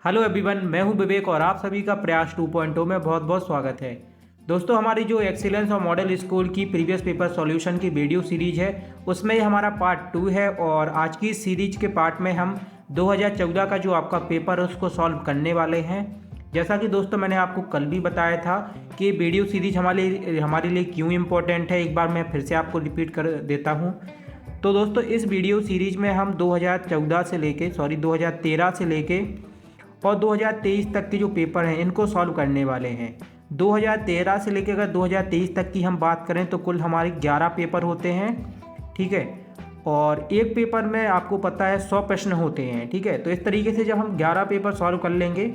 Hello everyone, मैं हूं विवेक और आप सभी का प्रयास 2.0 में बहुत बहुत स्वागत है। दोस्तों, हमारी जो एक्सीलेंस और मॉडल स्कूल की प्रीवियस पेपर सॉल्यूशन की वीडियो सीरीज है उसमें ये हमारा पार्ट 2 है और आज की सीरीज के पार्ट में हम 2014 का जो आपका पेपर है उसको सॉल्व करने वाले हैं। जैसा कि दोस्तों मैंने आपको कल भी बताया था कि वीडियो सीरीज हमारे लिए क्यों इम्पोर्टेंट है, एक बार मैं फिर से आपको रिपीट कर देता हूँ। तो दोस्तों, इस वीडियो सीरीज में हम 2013 से लेके और 2023 तक के जो पेपर हैं इनको सॉल्व करने वाले हैं। 2013 से लेकर अगर 2023 तक की हम बात करें तो कुल हमारे 11 पेपर होते हैं, ठीक है। और एक पेपर में आपको पता है 100 प्रश्न होते हैं, ठीक है। तो इस तरीके से जब हम 11 पेपर सॉल्व कर लेंगे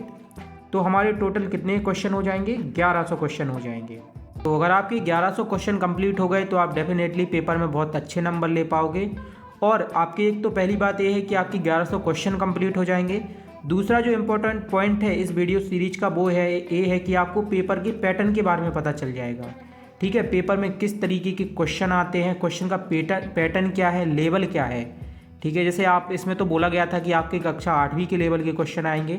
तो हमारे टोटल कितने क्वेश्चन हो जाएंगे? 1100 क्वेश्चन हो जाएंगे। तो अगर आपके 1100 क्वेश्चन कंप्लीट हो गए तो आप डेफिनेटली पेपर में बहुत अच्छे नंबर ले पाओगे। और आपकी एक तो पहली बात यह है कि आपकी 1100 क्वेश्चन कंप्लीट हो जाएंगे। दूसरा जो इम्पोर्टेंट पॉइंट है इस वीडियो सीरीज का वो है ये है कि आपको पेपर के पैटर्न के बारे में पता चल जाएगा, ठीक है। पेपर में किस तरीके के क्वेश्चन आते हैं, क्वेश्चन का पैटर्न क्या है, लेवल क्या है, ठीक है। जैसे आप इसमें तो बोला गया था कि आपके कक्षा 8वीं के लेवल के क्वेश्चन आएंगे,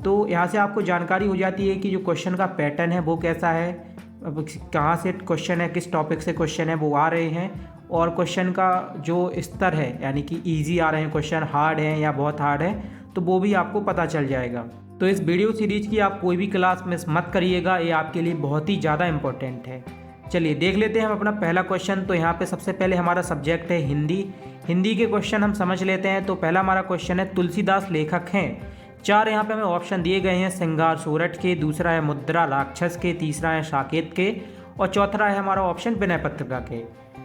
तो यहाँ से आपको जानकारी हो जाती है कि जो क्वेश्चन का पैटर्न है वो कैसा है, कहाँ से क्वेश्चन है, किस टॉपिक से क्वेश्चन है वो आ रहे हैं, और क्वेश्चन का जो स्तर है यानी कि ईजी आ रहे हैं क्वेश्चन, हार्ड है या बहुत हार्ड है, तो वो भी आपको पता चल जाएगा। तो इस वीडियो सीरीज की आप कोई भी क्लास मिस मत करिएगा, ये आपके लिए बहुत ही ज़्यादा इम्पोर्टेंट है। चलिए देख लेते हैं हम अपना पहला क्वेश्चन। तो यहाँ पे सबसे पहले हमारा सब्जेक्ट है हिंदी। हिंदी के क्वेश्चन हम समझ लेते हैं। तो पहला हमारा क्वेश्चन है तुलसीदास लेखक हैं। 4 यहाँ पे हमें ऑप्शन दिए गए हैं, श्रृंगार सोरठ के, दूसरा है मुद्रा राक्षस के, तीसरा है साकेत के, और चौथा है हमारा ऑप्शन विनय पत्रिका के।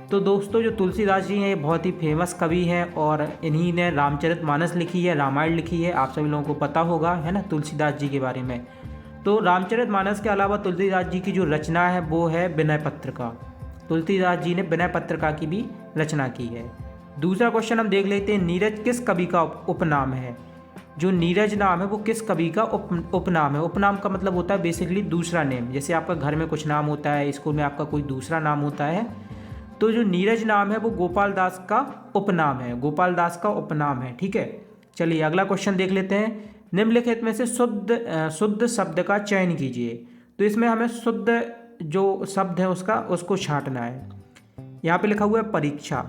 तो दोस्तों, जो तुलसीदास जी हैं ये बहुत ही फेमस कवि हैं और इन्हीं ने रामचरितमानस लिखी है, रामायण लिखी है। आप सभी लोगों को पता होगा, है ना, तुलसीदास जी के बारे में। तो रामचरितमानस के अलावा तुलसीदास जी की जो रचना है वो है विनय पत्रिका। तुलसीदास जी ने विनय पत्रिका की भी रचना की है। दूसरा क्वेश्चन हम देख लेते हैं, नीरज किस कवि का उपनाम है? जो नीरज नाम है वो किस कवि का उपनाम है? उपनाम का मतलब होता है बेसिकली दूसरा नेम। जैसे आपका घर में कुछ नाम होता है, स्कूल में आपका कोई दूसरा नाम होता है, तो जो नीरज नाम है वो गोपाल दास का उपनाम है, गोपाल दास का उपनाम है, ठीक है। चलिए अगला क्वेश्चन देख लेते हैं, निम्नलिखित में से शुद्ध शब्द का चयन कीजिए। तो इसमें हमें शुद्ध जो शब्द है उसको छांटना है। यहाँ पे लिखा हुआ है परीक्षा,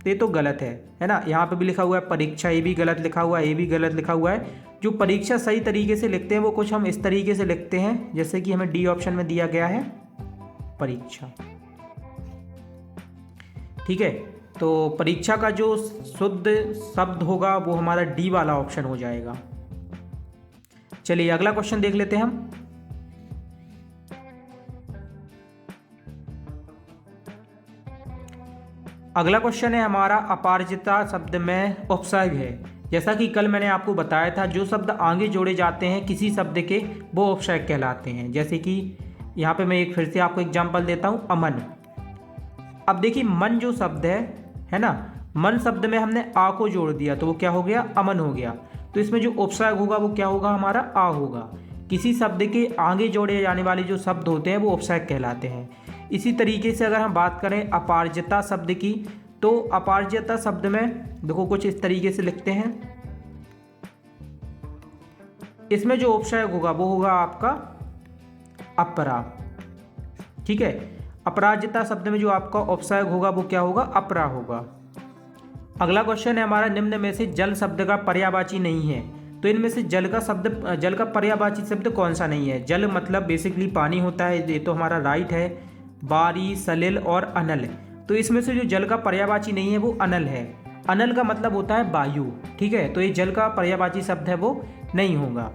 तो ये तो गलत है ना। यहाँ पे भी लिखा हुआ है परीक्षा, ये भी गलत लिखा हुआ है, ये भी गलत लिखा हुआ है। जो परीक्षा सही तरीके से लिखते हैं वो कुछ हम इस तरीके से लिखते हैं, जैसे कि हमें डी ऑप्शन में दिया गया है परीक्षा, ठीक है। तो परीक्षा का जो शुद्ध शब्द होगा वो हमारा डी वाला ऑप्शन हो जाएगा। चलिए अगला क्वेश्चन देख लेते हैं हम। अगला क्वेश्चन है हमारा, अपराजिता शब्द में उपसर्ग है। जैसा कि कल मैंने आपको बताया था, जो शब्द आगे जोड़े जाते हैं किसी शब्द के वो उपसर्ग कहलाते हैं। जैसे कि यहाँ पे मैं एक फिर से आपको एग्जांपल देता हूँ, अमन। अब देखिए मन जो शब्द है ना, मन शब्द में हमने आ को जोड़ दिया तो वो क्या हो गया? अमन हो गया। तो इसमें जो उपसर्ग होगा वो क्या होगा? हमारा आ होगा। किसी शब्द के आगे जोड़े जाने वाले जो शब्द होते हैं वो उपसर्ग कहलाते हैं। इसी तरीके से अगर हम बात करें अपारजता शब्द की, तो अपारजता शब्द में देखो कुछ इस तरीके से लिखते हैं, इसमें जो उपसर्ग होगा वो होगा आपका अपरा, ठीक है। अपराजिता शब्द में जो आपका उपसर्ग होगा वो क्या होगा? अपरा होगा। अगला क्वेश्चन है हमारा, निम्न में से जल शब्द का पर्यायवाची नहीं है। तो इनमें से जल का पर्यायवाची शब्द कौन सा नहीं है? जल मतलब बेसिकली पानी होता है, ये तो हमारा राइट है। बारी, सलिल और अनल, तो इसमें से जो जल का पर्यायवाची नहीं है वो अनल है। अनल का मतलब होता है वायु, ठीक है। तो ये जल का पर्यायवाची शब्द है वो नहीं होगा।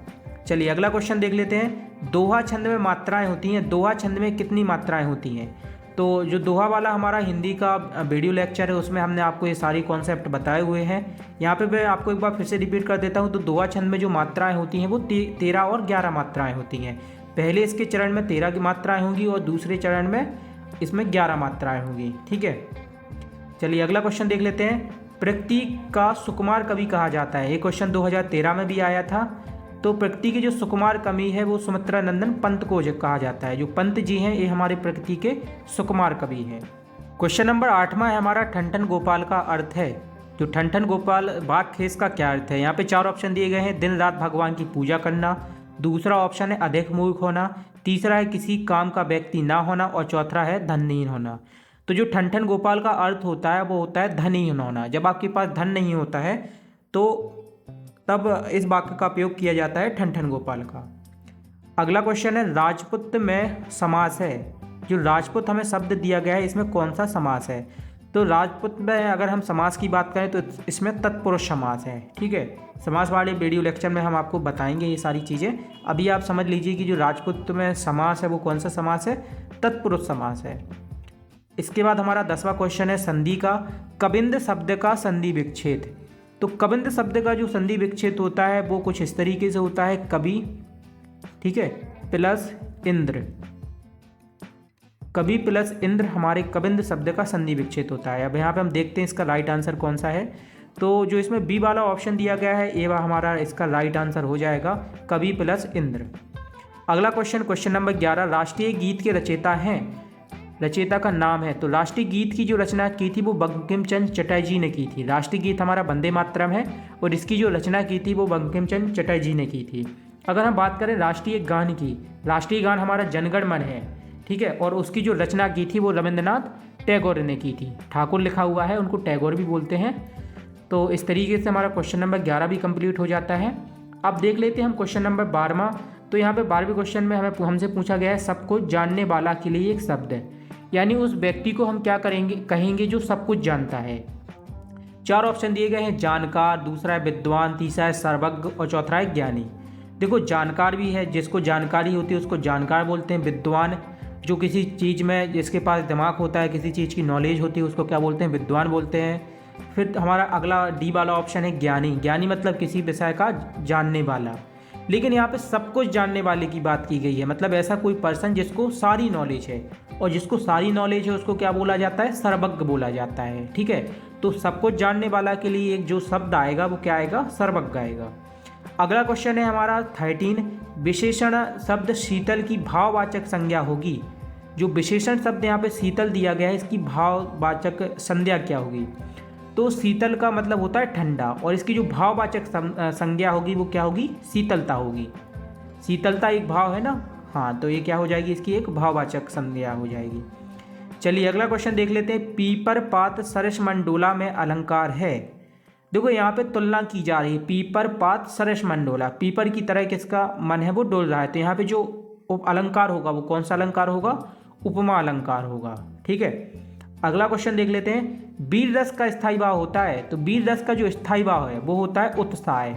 चलिए अगला क्वेश्चन देख लेते हैं, दोहा छंद में मात्राएं होती हैं। दोहा छंद में कितनी मात्राएं होती हैं? तो जो दोहा वाला हमारा हिंदी का वीडियो लेक्चर है उसमें हमने आपको ये सारी कॉन्सेप्ट बताए हुए हैं। यहाँ पे मैं आपको एक बार फिर से रिपीट कर देता हूँ। तो दोहा छंद में जो मात्राएं होती हैं वो 13 और 11 मात्राएं होती हैं। पहले इसके चरण में 13 की मात्राएं होंगी और दूसरे चरण में इसमें 11 मात्राएं होंगी, ठीक है। चलिए अगला क्वेश्चन देख लेते हैं, प्रकृति का सुकुमार कवि कहा जाता है। ये क्वेश्चन 2013 में भी आया था। तो प्रकृति की जो सुकुमार कवि है वो सुमित्रा नंदन पंत को कहा जाता है। जो पंत जी हैं ये हमारे प्रकृति के सुकुमार कवि हैं। क्वेश्चन नंबर 8वां है हमारा, ठन ठन गोपाल का अर्थ है। जो ठन गोपाल बाग खेस का क्या अर्थ है? यहाँ पे 4 ऑप्शन दिए गए हैं। दिन रात भगवान की पूजा करना, दूसरा ऑप्शन है अधिक मूर्ख होना, तीसरा है किसी काम का व्यक्ति ना होना और चौथा है धनहीन होना। तो जो ठन गोपाल का अर्थ होता है वो होता है धनहीन होना। जब आपके पास धन नहीं होता है तो तब इस वाक्य का प्रयोग किया जाता है ठन गोपाल का। अगला क्वेश्चन है राजपूत में समास है। जो राजपूत हमें शब्द दिया गया है इसमें कौन सा समास है? तो राजपूत में अगर हम समास की बात करें तो इसमें तत्पुरुष समास है। ठीक है, समास वाले वीडियो लेक्चर में हम आपको बताएंगे ये सारी चीज़ें। अभी आप समझ लीजिए कि जो राजपूत में समास है वो कौन सा समास है? तत्पुरुष समास है। इसके बाद हमारा 10वां क्वेश्चन है संधि का। कबिंद शब्द का संधि विच्छेद। तो कबिंद शब्द का जो संधि विच्छेद होता है वो कुछ इस तरीके से होता है, कवि, ठीक है, प्लस इंद्र। कवि प्लस इंद्र हमारे कबिंद शब्द का संधि विच्छेद होता है। अब यहाँ पे हम देखते हैं इसका राइट आंसर कौन सा है। तो जो इसमें बी वाला ऑप्शन दिया गया है ये हमारा इसका राइट आंसर हो जाएगा, कवि प्लस इंद्र। अगला क्वेश्चन नंबर 11, राष्ट्रीय गीत के रचयिता हैं, रचयिता का नाम है। तो राष्ट्रीय गीत की जो रचना की थी वो बंकिम चंद्र चटर्जी ने की थी। राष्ट्रीय गीत हमारा वंदे मातरम है और इसकी जो रचना की थी वो बंकिम चंद्र चटर्जी ने की थी। अगर हम बात करें राष्ट्रीय गान की, राष्ट्रीय गान हमारा जनगण मन है, ठीक है, और उसकी जो रचना की थी वो रविंद्रनाथ टैगोर ने की थी। ठाकुर लिखा हुआ है, उनको टैगोर भी बोलते हैं। तो इस तरीके से हमारा क्वेश्चन नंबर 11 भी कंप्लीट हो जाता है। अब देख लेते हैं हम क्वेश्चन नंबर 12वां। तो यहाँ पे 12वें क्वेश्चन में हमसे पूछा गया है सब कुछ जानने वाला के लिए एक शब्द है, यानी उस व्यक्ति को हम क्या कहेंगे जो सब कुछ जानता है। 4 ऑप्शन दिए गए हैं, जानकार, दूसरा है विद्वान, तीसरा है सर्वज्ञ और चौथा है ज्ञानी। देखो जानकार भी है, जिसको जानकारी होती है उसको जानकार बोलते हैं। विद्वान जो किसी चीज़ में जिसके पास दिमाग होता है, किसी चीज़ की नॉलेज होती है उसको क्या बोलते हैं? विद्वान बोलते हैं। फिर हमारा अगला डी वाला ऑप्शन है ज्ञानी। ज्ञानी मतलब किसी विषय का जानने वाला। लेकिन यहाँ पे सब कुछ जानने वाले की बात की गई है, मतलब ऐसा कोई पर्सन जिसको सारी नॉलेज है, और जिसको सारी नॉलेज है उसको क्या बोला जाता है? सर्वज्ञ बोला जाता है। ठीक है, तो सब कुछ जानने वाला के लिए एक जो शब्द आएगा वो क्या आएगा? सर्वज्ञ आएगा। अगला क्वेश्चन है हमारा 13, विशेषण शब्द शीतल की भाववाचक संज्ञा होगी। जो विशेषण शब्द यहाँ पे शीतल दिया गया है इसकी भाववाचक संज्ञा क्या होगी? तो शीतल का मतलब होता है ठंडा, और इसकी जो भाववाचक संज्ञा होगी वो क्या होगी? शीतलता होगी। शीतलता एक भाव है ना, हाँ, तो ये क्या हो जाएगी? इसकी एक भाववाचक संज्ञा हो जाएगी। चलिए अगला क्वेश्चन देख लेते हैं। पीपर पात सरस मंडोला में अलंकार है। देखो यहाँ पे तुलना की जा रही है, पीपर पात सरस मंडोला, पीपर की तरह किसका मन है? वो डोल रहा है। तो यहाँ पे जो अलंकार होगा वो कौन सा अलंकार होगा? उपमा अलंकार होगा। ठीक है, अगला क्वेश्चन देख लेते हैं। वीर रस का स्थायी भाव होता है। तो वीर रस का जो स्थायी भाव है वो होता है उत्साह।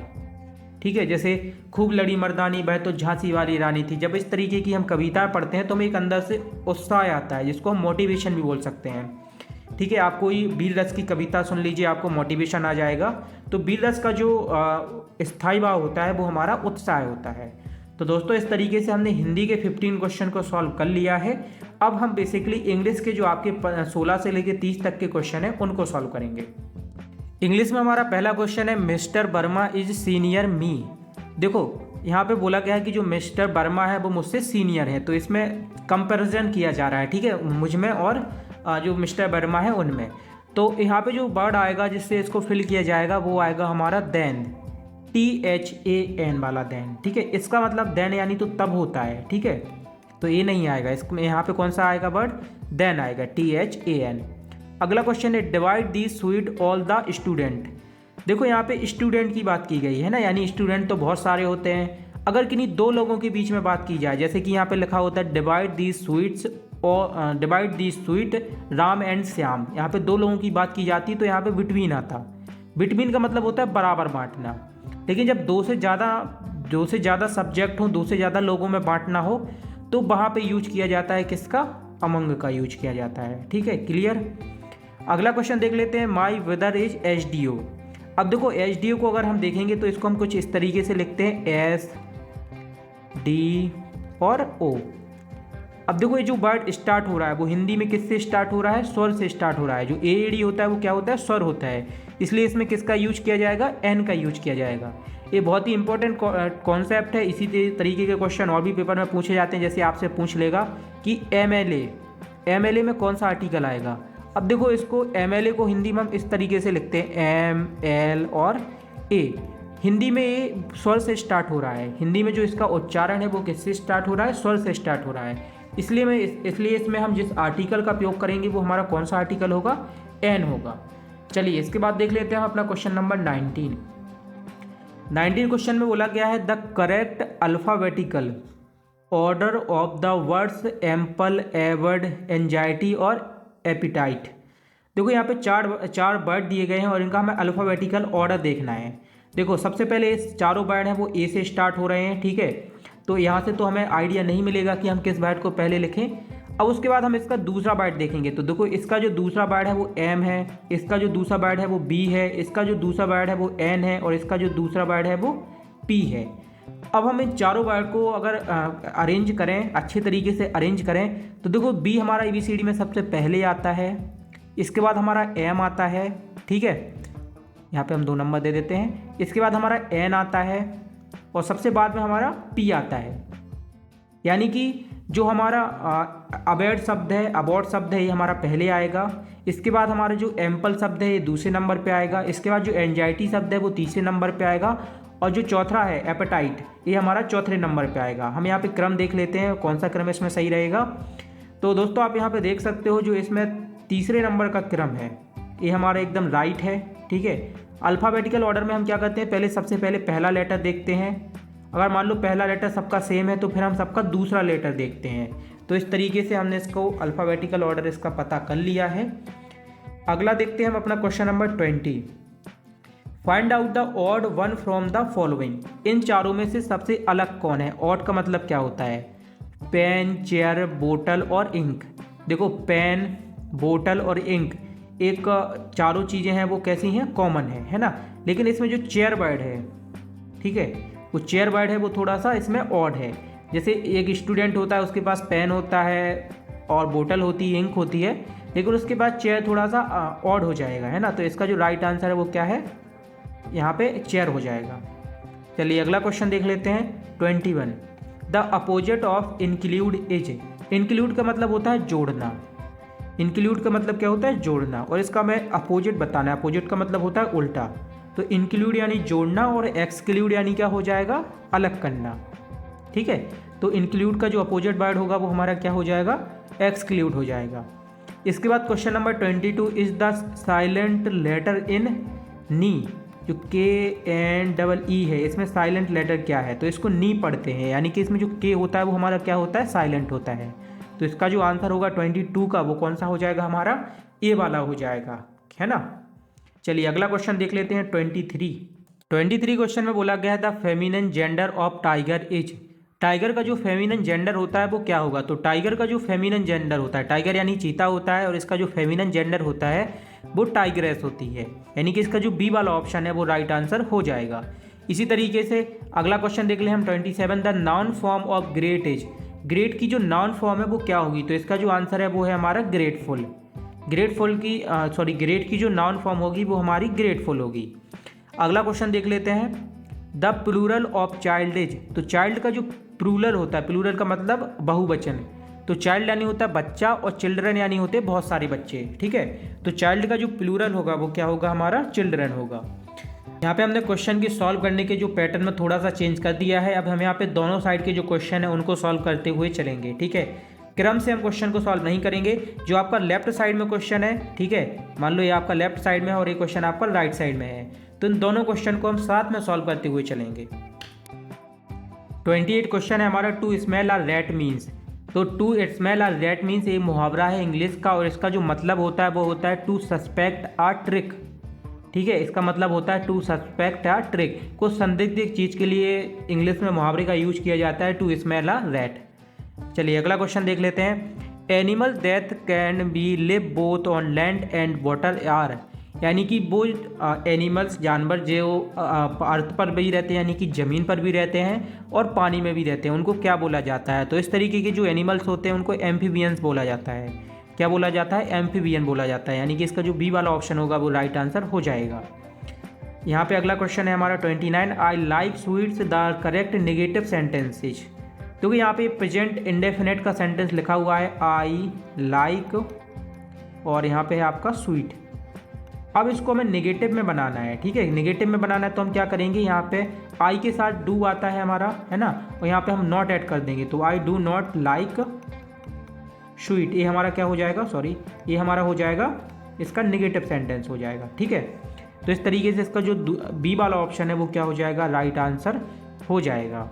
ठीक है, जैसे खूब लड़ी मर्दानी वह तो झांसी वाली रानी थी। जब इस तरीके की हम कविताएं पढ़ते हैं तो हमें एक अंदर से उत्साह आता है, जिसको हम मोटिवेशन भी बोल सकते हैं। ठीक है, आप कोई वीर रस की कविता सुन लीजिए, आपको मोटिवेशन आ जाएगा। तो वीर रस का जो स्थायी भाव होता है वो हमारा उत्साह होता है। तो दोस्तों इस तरीके से हमने हिंदी के 15 क्वेश्चन को सॉल्व कर लिया है। अब हम बेसिकली इंग्लिश के जो आपके 16 से लेकर 30 तक के क्वेश्चन हैं उनको सॉल्व करेंगे। इंग्लिश में हमारा पहला क्वेश्चन है, मिस्टर वर्मा इज सीनियर मी। देखो यहाँ पे बोला गया है कि जो मिस्टर वर्मा है वो मुझसे सीनियर है, तो इसमें कंपैरिजन किया जा रहा है। ठीक है, मुझ में और जो मिस्टर वर्मा है उनमें। तो यहाँ पे जो वर्ड आएगा जिससे इसको फिल किया जाएगा वो आएगा हमारा देन, THAN वाला देन। ठीक है, इसका मतलब देन यानी तो तब होता है। ठीक है, तो ये नहीं आएगा इसमें, यहाँ पे कौन सा आएगा वर्ड? देन आएगा, THAN। अगला क्वेश्चन है, divide the sweet all the student. देखो यहाँ पे स्टूडेंट की बात की गई है ना, यानी स्टूडेंट तो बहुत सारे होते हैं। अगर किन्हीं दो लोगों के बीच में बात की जाए, जैसे कि यहाँ पे लिखा होता है डिवाइड दी स्वीट्स और divide the sweet Ram and Shyam, यहाँ पे दो लोगों की बात की जाती तो यहाँ पे बिटवीन आता। बिटवीन का मतलब होता है बराबर बांटना। लेकिन जब दो से ज़्यादा सब्जेक्ट हो, दो से ज़्यादा लोगों में बांटना हो, तो वहाँ पे यूज किया जाता है किसका? अमंग का यूज किया जाता है। ठीक है, क्लियर। अगला क्वेश्चन देख लेते हैं, माई वेदर इज HDO। अब देखो HDO को अगर हम देखेंगे तो इसको हम कुछ इस तरीके से लिखते हैं, SD और O। अब देखो ये जो वर्ड स्टार्ट हो रहा है वो हिंदी में किससे स्टार्ट हो रहा है? स्वर से स्टार्ट हो रहा है। जो AD होता है वो क्या होता है? स्वर होता है। इसलिए इसमें किसका यूज किया जाएगा? N का यूज किया जाएगा। ये बहुत ही इंपॉर्टेंट कॉन्सेप्ट है। इसी तरीके के क्वेश्चन और भी पेपर में पूछे जाते हैं। जैसे आपसे पूछ लेगा कि MLA में कौन सा आर्टिकल आएगा? अब देखो इसको MLA को हिंदी में हम इस तरीके से लिखते हैं ML और A। हिंदी में ये स्वर से स्टार्ट हो रहा है, हिंदी में जो इसका उच्चारण है वो किससे स्टार्ट हो रहा है, स्वर से स्टार्ट हो रहा है। इसलिए इसमें हम जिस आर्टिकल का प्रयोग करेंगे वो हमारा कौन सा आर्टिकल होगा, एन होगा। चलिए इसके बाद देख लेते हैं हम अपना क्वेश्चन नंबर 19 क्वेश्चन में बोला गया है the correct alphabetical order of the words ample, Edward, anxiety और एपिटाइट। देखो यहाँ पे चार वर्ड दिए गए हैं और इनका हमें अल्फ़ाबेटिकल ऑर्डर देखना है। देखो सबसे पहले इस चारों वर्ड हैं वो ए से स्टार्ट हो रहे हैं, ठीक है। तो यहाँ से तो हमें आइडिया नहीं मिलेगा कि हम किस वर्ड को पहले लिखें। अब उसके बाद हम इसका दूसरा वर्ड देखेंगे। तो देखो इसका जो दूसरा वर्ड है वो एम है, इसका जो दूसरा वर्ड है वो बी है, इसका जो दूसरा वर्ड है वो एन है और इसका जो दूसरा वर्ड है वो पी है। अब हम इन चारों वर्ड को अगर अरेंज करें, अच्छे तरीके से अरेंज करें, तो देखो बी हमारा ABCD में सबसे पहले आता है, इसके बाद हमारा एम आता है, ठीक है, यहाँ पे हम 2 नंबर दे देते हैं। इसके बाद हमारा एन आता है और सबसे बाद में हमारा पी आता है। यानी कि जो हमारा अबॉर्ड शब्द है ये हमारा पहले आएगा। इसके बाद हमारा जो एम्पल शब्द है ये दूसरे नंबर पे आएगा। इसके बाद जो एंजाइटी शब्द है वो तीसरे नंबर पे आएगा और जो चौथा है एपेटाइट ये हमारा चौथे नंबर पे आएगा। हम यहाँ पे क्रम देख लेते हैं कौन सा क्रम इसमें सही रहेगा। तो दोस्तों आप यहाँ पे देख सकते हो जो इसमें तीसरे नंबर का क्रम है ये हमारा एकदम राइट है, ठीक है। अल्फ़ाबेटिकल ऑर्डर में हम क्या करते हैं, सबसे पहले पहला लेटर देखते हैं। अगर मान लो पहला लेटर सबका सेम है तो फिर हम सबका दूसरा लेटर देखते हैं। तो इस तरीके से हमने इसको अल्फ़ाबेटिकल ऑर्डर इसका पता कर लिया है। अगला देखते हैं हम अपना question number 20। Find out the odd one from the following. इन चारों में से सबसे अलग कौन है। ऑड का मतलब क्या होता है, पेन, चेयर, बोतल और इंक। देखो पेन, बोतल और इंक एक चारों चीज़ें हैं वो कैसी हैं, कॉमन है ना। लेकिन इसमें जो चेयर वर्ड है, ठीक है, वो चेयर वर्ड है वो थोड़ा सा इसमें ऑड है। जैसे एक स्टूडेंट होता है उसके पास पेन होता है और बोतल होती है, इंक होती है, लेकिन उसके बाद चेयर थोड़ा सा ऑड हो जाएगा, है ना। तो इसका जो राइट आंसर है वो क्या है, यहाँ पे चेयर हो जाएगा। चलिए अगला क्वेश्चन देख लेते हैं 21। The opposite of include is. Include का मतलब होता है जोड़ना। इंक्लूड का मतलब क्या होता है, जोड़ना। और इसका मैं अपोजिट बताना है, अपोजिट का मतलब होता है उल्टा। तो इंक्लूड यानी जोड़ना और एक्सक्लूड यानी क्या हो जाएगा, अलग करना, ठीक है। तो इंक्लूड का जो अपोजिट वर्ड होगा वो हमारा क्या हो जाएगा, एक्सक्लूड हो जाएगा। इसके बाद question number 22 is the silent letter in knee. जो KNEE है इसमें साइलेंट लेटर क्या है, तो इसको नी पढ़ते हैं, यानी कि इसमें जो के होता है वो हमारा क्या होता है, साइलेंट होता है। तो इसका जो आंसर होगा 22 का वो कौन सा हो जाएगा, हमारा ए वाला हो जाएगा, है ना। चलिए अगला क्वेश्चन देख लेते हैं 23 क्वेश्चन में बोला गया है the feminine gender of tiger is. Tiger का जो फेमिनिन जेंडर होता है वो क्या होगा। तो टाइगर का जो फेमिनिन जेंडर होता है, टाइगर यानी चीता होता है, और इसका जो फेमिनिन जेंडर होता है वो टाइग्रेस होती है। यानी कि इसका जो बी वाला ऑप्शन है वो राइट आंसर हो जाएगा। इसी तरीके से अगला क्वेश्चन देख ले हम 27 the noun form of great is. Great की जो नाउन फॉर्म है वो क्या होगी। तो इसका जो आंसर है वो है हमारा ग्रेटफुल। ग्रेट की जो नाउन फॉर्म होगी वो हमारी ग्रेटफुल होगी। अगला क्वेश्चन देख लेते हैं the plural of child is. तो चाइल्ड का जो प्लूरल होता है, प्लूरल का मतलब बहुवचन। तो चाइल्ड यानी होता है बच्चा और चिल्ड्रन यानी होते हैं बहुत सारे बच्चे, ठीक है। तो चाइल्ड का जो प्लूरल होगा वो क्या होगा, हमारा चिल्ड्रन होगा। यहाँ पे हमने क्वेश्चन की सॉल्व करने के जो पैटर्न में थोड़ा सा चेंज कर दिया है। अब हम यहाँ पे दोनों साइड के जो क्वेश्चन है उनको सॉल्व करते हुए चलेंगे, ठीक है। क्रम से हम क्वेश्चन को सॉल्व नहीं करेंगे। जो आपका लेफ्ट साइड में क्वेश्चन है, ठीक है, मान लो ये आपका लेफ्ट साइड में है और ये क्वेश्चन आपका राइट साइड में है, तो इन दोनों क्वेश्चन को हम साथ में सॉल्व करते हुए चलेंगे। 28 क्वेश्चन है हमारा to smell a rat means. तो to smell a rat means एक मुहावरा है इंग्लिश का और इसका जो मतलब होता है वो होता है टू सस्पेक्ट आ ट्रिक, ठीक है। इसका मतलब होता है टू सस्पेक्ट आ ट्रिक। कुछ संदिग्ध चीज़ के लिए इंग्लिश में मुहावरे का यूज किया जाता है टू स्मेल आ रैट। चलिए अगला क्वेश्चन देख लेते हैं। Animal that can be live both on land and water are. यानी कि वो एनिमल्स जानवर जो अर्थ पर भी रहते हैं, यानी कि ज़मीन पर भी रहते हैं और पानी में भी रहते हैं, उनको क्या बोला जाता है। तो इस तरीके के जो एनिमल्स होते हैं उनको एम्फीबियंस बोला जाता है। क्या बोला जाता है, एम्फीबियन बोला जाता है। यानी कि इसका जो बी वाला ऑप्शन होगा वो राइट आंसर हो जाएगा। यहाँ पे अगला क्वेश्चन है हमारा 29 I like sweets the correct negative sentences. क्योंकि यहाँ पे प्रेजेंट इंडेफिनेट का सेंटेंस लिखा हुआ है आई लाइक और यहाँ पे है आपका स्वीट। अब इसको हमें नेगेटिव में बनाना है, ठीक है, नेगेटिव में बनाना है तो हम क्या करेंगे, यहाँ पे आई के साथ डू आता है हमारा, है ना, और यहाँ पे हम नॉट ऐड कर देंगे, तो I do not like sweet, ये हमारा क्या हो जाएगा, सॉरी, ये हमारा हो जाएगा इसका नेगेटिव सेंटेंस हो जाएगा, ठीक है। तो इस तरीके से इसका जो बी वाला ऑप्शन है वो क्या हो जाएगा, राइट आंसर हो जाएगा।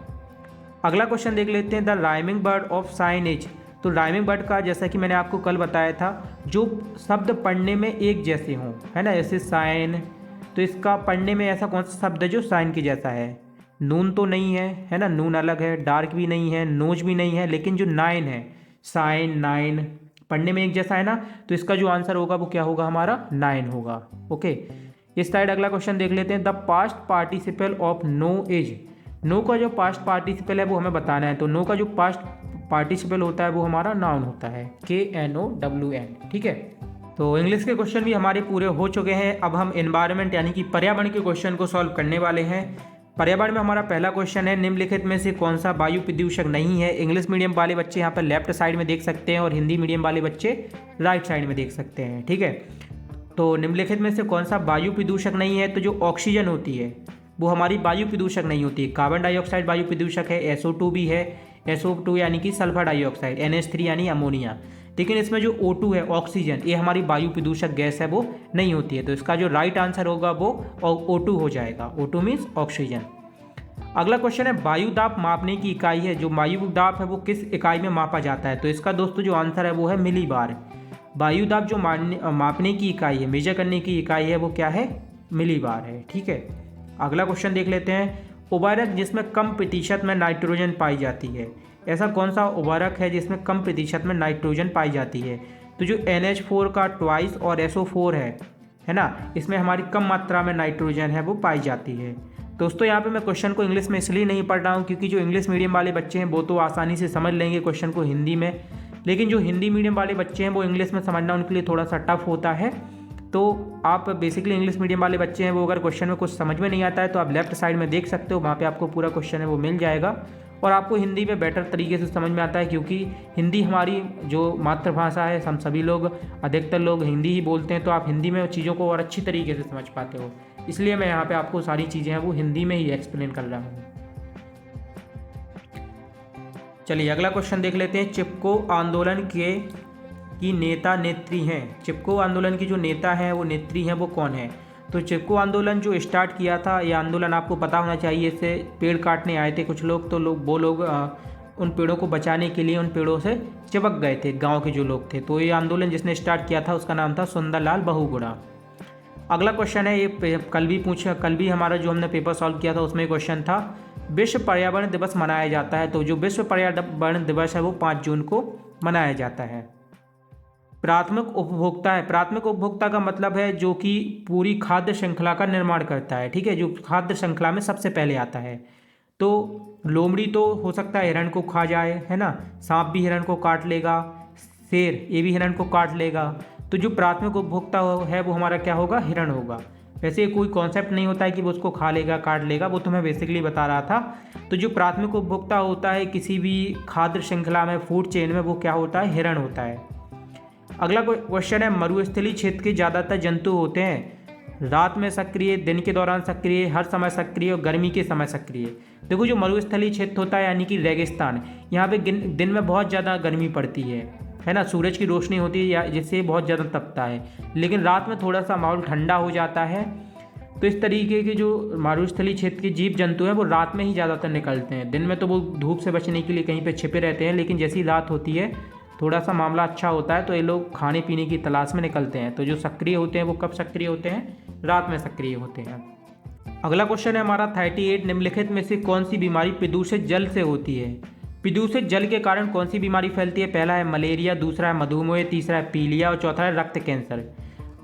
अगला क्वेश्चन देख लेते हैं, the rhyming word of signage. तो राइमिंग वर्ड का जैसा कि मैंने आपको कल बताया था, जो शब्द पढ़ने में एक जैसे हों, है ना, जैसे साइन, तो इसका पढ़ने में ऐसा कौन सा शब्द है जो साइन के जैसा है, नून तो नहीं है ना, नून अलग है, डार्क भी नहीं है, नोज भी नहीं है, लेकिन जो नाइन है, साइन नाइन, पढ़ने में एक जैसा है ना, तो इसका जो आंसर होगा वो क्या होगा, हमारा नाइन होगा। ओके, इस साइड अगला क्वेश्चन देख लेते हैं, the past participle of know is. Know का जो पास्ट पार्टिसिपल है वो हमें बताना है, तो नो का जो पास्ट पार्टिसिपल होता है वो हमारा नाउन होता है, KNOWN, ठीक है। तो इंग्लिश के क्वेश्चन भी हमारे पूरे हो चुके हैं। अब हम एनवायरनमेंट यानी कि पर्यावरण के क्वेश्चन को सॉल्व करने वाले हैं। पर्यावरण में हमारा पहला क्वेश्चन है, निम्नलिखित में से कौन सा वायु प्रदूषक नहीं है। इंग्लिश मीडियम वाले बच्चे यहाँ पर लेफ्ट साइड में देख सकते हैं और हिंदी मीडियम वाले बच्चे राइट साइड में देख सकते हैं, ठीक है। तो निम्नलिखित में से कौन सा वायु प्रदूषक नहीं है, तो जो ऑक्सीजन होती है वो हमारी वायु प्रदूषक नहीं होती है। कार्बन डाइऑक्साइड वायु प्रदूषक है, SO2 भी है, SO2 यानी कि सल्फर डाइऑक्साइड, NH3 यानी अमोनिया, लेकिन इसमें जो O2 है, ऑक्सीजन, ये हमारी वायु प्रदूषक गैस है, वो नहीं होती है। तो इसका जो राइट आंसर होगा वो O2 हो जाएगा, O2 मीन्स ऑक्सीजन। अगला क्वेश्चन है, वायु दाब मापने की इकाई है, जो वायु दाब है वो किस इकाई में मापा जाता है। तो इसका दोस्तों जो आंसर है वो है मिलीबार। वायु दाब जो मापने की इकाई है, मेजर करने की इकाई है, वो क्या है, मिलीबार है, ठीक है। अगला क्वेश्चन देख लेते हैं, उर्वरक जिसमें कम प्रतिशत में नाइट्रोजन पाई जाती है। ऐसा कौन सा उर्वरक है जिसमें कम प्रतिशत में नाइट्रोजन पाई जाती है। तो जो NH4 का ट्वाइस और SO4 है ना, इसमें हमारी कम मात्रा में नाइट्रोजन है वो पाई जाती है। दोस्तों यहाँ पे मैं क्वेश्चन को इंग्लिश में इसलिए नहीं पढ़ रहा हूँ क्योंकि जो इंग्लिश मीडियम वाले बच्चे हैं वो तो आसानी से समझ लेंगे क्वेश्चन को हिंदी में, लेकिन जो हिंदी मीडियम वाले बच्चे हैं वो इंग्लिश में समझना उनके लिए थोड़ा सा टफ होता है। तो आप बेसिकली इंग्लिश मीडियम वाले बच्चे हैं, वो अगर क्वेश्चन में कुछ समझ में नहीं आता है तो आप लेफ्ट साइड में देख सकते हो, वहाँ पे आपको पूरा क्वेश्चन है वो मिल जाएगा और आपको हिंदी में बेटर तरीके से समझ में आता है, क्योंकि हिंदी हमारी जो मातृभाषा है, हम सभी लोग, अधिकतर लोग हिंदी ही बोलते हैं, तो आप हिंदी में चीज़ों को और अच्छी तरीके से समझ पाते हो। इसलिए मैं यहाँ पे आपको सारी चीज़ें हैं वो हिंदी में ही एक्सप्लेन कर रहा हूँ। चलिए अगला क्वेश्चन देख लेते हैं, चिपको आंदोलन की नेता नेत्री हैं। चिपको आंदोलन की जो नेता हैं वो नेत्री हैं, वो कौन है। तो चिपको आंदोलन जो स्टार्ट किया था, ये आंदोलन आपको पता होना चाहिए, इससे पेड़ काटने आए थे कुछ लोग, तो वो लोग उन पेड़ों को बचाने के लिए उन पेड़ों से चिपक गए थे, गांव के जो लोग थे। तो ये आंदोलन जिसने स्टार्ट किया था उसका नाम था सुंदरलाल बहुगुणा। अगला क्वेश्चन है, ये कल भी हमारा जो हमने पेपर सॉल्व किया था उसमें क्वेश्चन था, विश्व पर्यावरण दिवस मनाया जाता है। तो जो विश्व पर्यावरण दिवस है वो 5 जून को मनाया जाता है। प्राथमिक उपभोक्ता है, प्राथमिक उपभोक्ता का मतलब है जो कि पूरी खाद्य श्रृंखला का निर्माण करता है, ठीक है, जो खाद्य श्रृंखला में सबसे पहले आता है। तो लोमड़ी तो हो सकता है हिरण को खा जाए, है ना, सांप भी हिरण को काट लेगा, शेर ये भी हिरण को काट लेगा। तो जो प्राथमिक उपभोक्ता है वो हमारा क्या होगा, हिरण होगा। वैसे कोई कॉन्सेप्ट नहीं होता है कि वो उसको खा लेगा, काट लेगा, वो तो मैं बेसिकली बता रहा था। तो जो प्राथमिक उपभोक्ता होता है किसी भी खाद्य श्रृंखला में, फूड चेन में, वो क्या होता है, हिरण होता है। अगला क्वेश्चन है, मरुस्थलीय क्षेत्र के ज़्यादातर जंतु होते हैं रात में सक्रिय, दिन के दौरान सक्रिय, हर समय सक्रिय और गर्मी के समय सक्रिय। देखो जो मरुस्थलीय क्षेत्र होता है यानी कि रेगिस्तान, यहाँ पे दिन में बहुत ज़्यादा गर्मी पड़ती है ना, सूरज की रोशनी होती है जिससे बहुत ज़्यादा तपता है, लेकिन रात में थोड़ा सा माहौल ठंडा हो जाता है। तो इस तरीके के जो मरुस्थलीय क्षेत्र के जीव जंतु हैं वो रात में ही ज़्यादातर निकलते हैं। दिन में तो वो धूप से बचने के लिए कहीं पे छिपे रहते हैं, लेकिन जैसी रात होती है थोड़ा सा मामला अच्छा होता है तो ये लोग खाने पीने की तलाश में निकलते हैं। तो जो सक्रिय होते हैं वो कब सक्रिय होते हैं, रात में सक्रिय होते हैं। अगला क्वेश्चन है हमारा 38, निम्नलिखित में से कौन सी बीमारी प्रदूषित जल से होती है। प्रदूषित जल के कारण कौन सी बीमारी फैलती है। पहला है मलेरिया, दूसरा है मधुमेह, तीसरा है पीलिया और चौथा है रक्त कैंसर।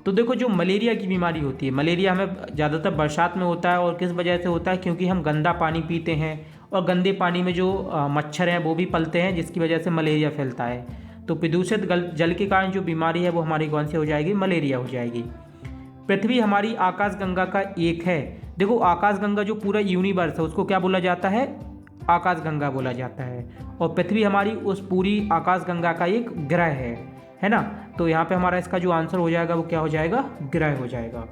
तो देखो जो मलेरिया की बीमारी होती है, मलेरिया हमें ज़्यादातर बरसात में होता है और किस वजह से होता है, क्योंकि हम गंदा पानी पीते हैं और गंदे पानी में जो मच्छर हैं वो भी पलते हैं, जिसकी वजह से मलेरिया फैलता है। तो प्रदूषित जल के कारण जो बीमारी है वो हमारी कौन सी हो जाएगी, मलेरिया हो जाएगी। पृथ्वी हमारी आकाशगंगा का एक है। देखो आकाशगंगा जो पूरा यूनिवर्स है उसको क्या बोला जाता है, आकाशगंगा बोला जाता है। और पृथ्वी हमारी उस पूरी आकाशगंगा का एक ग्रह है है ना। तो यहाँ पे हमारा इसका जो आंसर हो जाएगा वो क्या हो जाएगा, ग्रह हो जाएगा।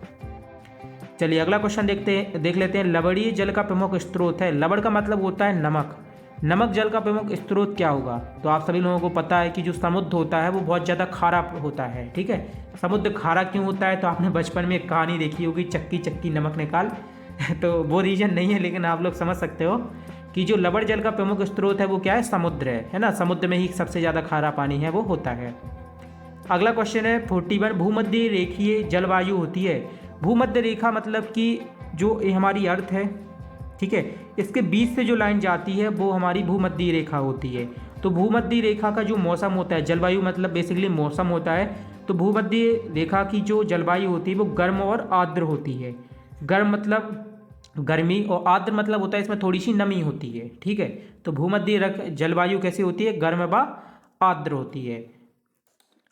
चलिए अगला क्वेश्चन देख लेते हैं। लवणीय जल का प्रमुख स्रोत है। लवण का मतलब होता है नमक। नमक जल का प्रमुख स्रोत क्या होगा? तो आप सभी लोगों को पता है कि जो समुद्र होता है वो बहुत ज़्यादा खारा होता है, ठीक है। समुद्र खारा क्यों होता है? तो आपने बचपन में एक कहानी देखी होगी, चक्की चक्की नमक निकाल तो वो रीजन नहीं है, लेकिन आप लोग समझ सकते हो कि जो लवण जल का प्रमुख स्रोत है वो क्या है, समुद्र है ना। समुद्र में ही सबसे ज़्यादा खारा पानी है वो होता है। अगला क्वेश्चन है 41। भूमध्य रेखीय जलवायु होती है। भूमध्य रेखा मतलब कि जो ये हमारी अर्थ है, ठीक है, इसके बीच से जो लाइन जाती है वो हमारी भूमध्य रेखा होती है। तो भूमध्य रेखा का जो मौसम होता है, जलवायु मतलब बेसिकली मौसम होता है, तो भूमध्य रेखा की जो जलवायु होती है वो गर्म और आर्द्र होती है। गर्म मतलब गर्मी और आर्द्र मतलब होता है इसमें थोड़ी सी नमी होती है, ठीक है। तो भूमध्य जलवायु कैसी होती है, गर्म व आर्द्र होती है।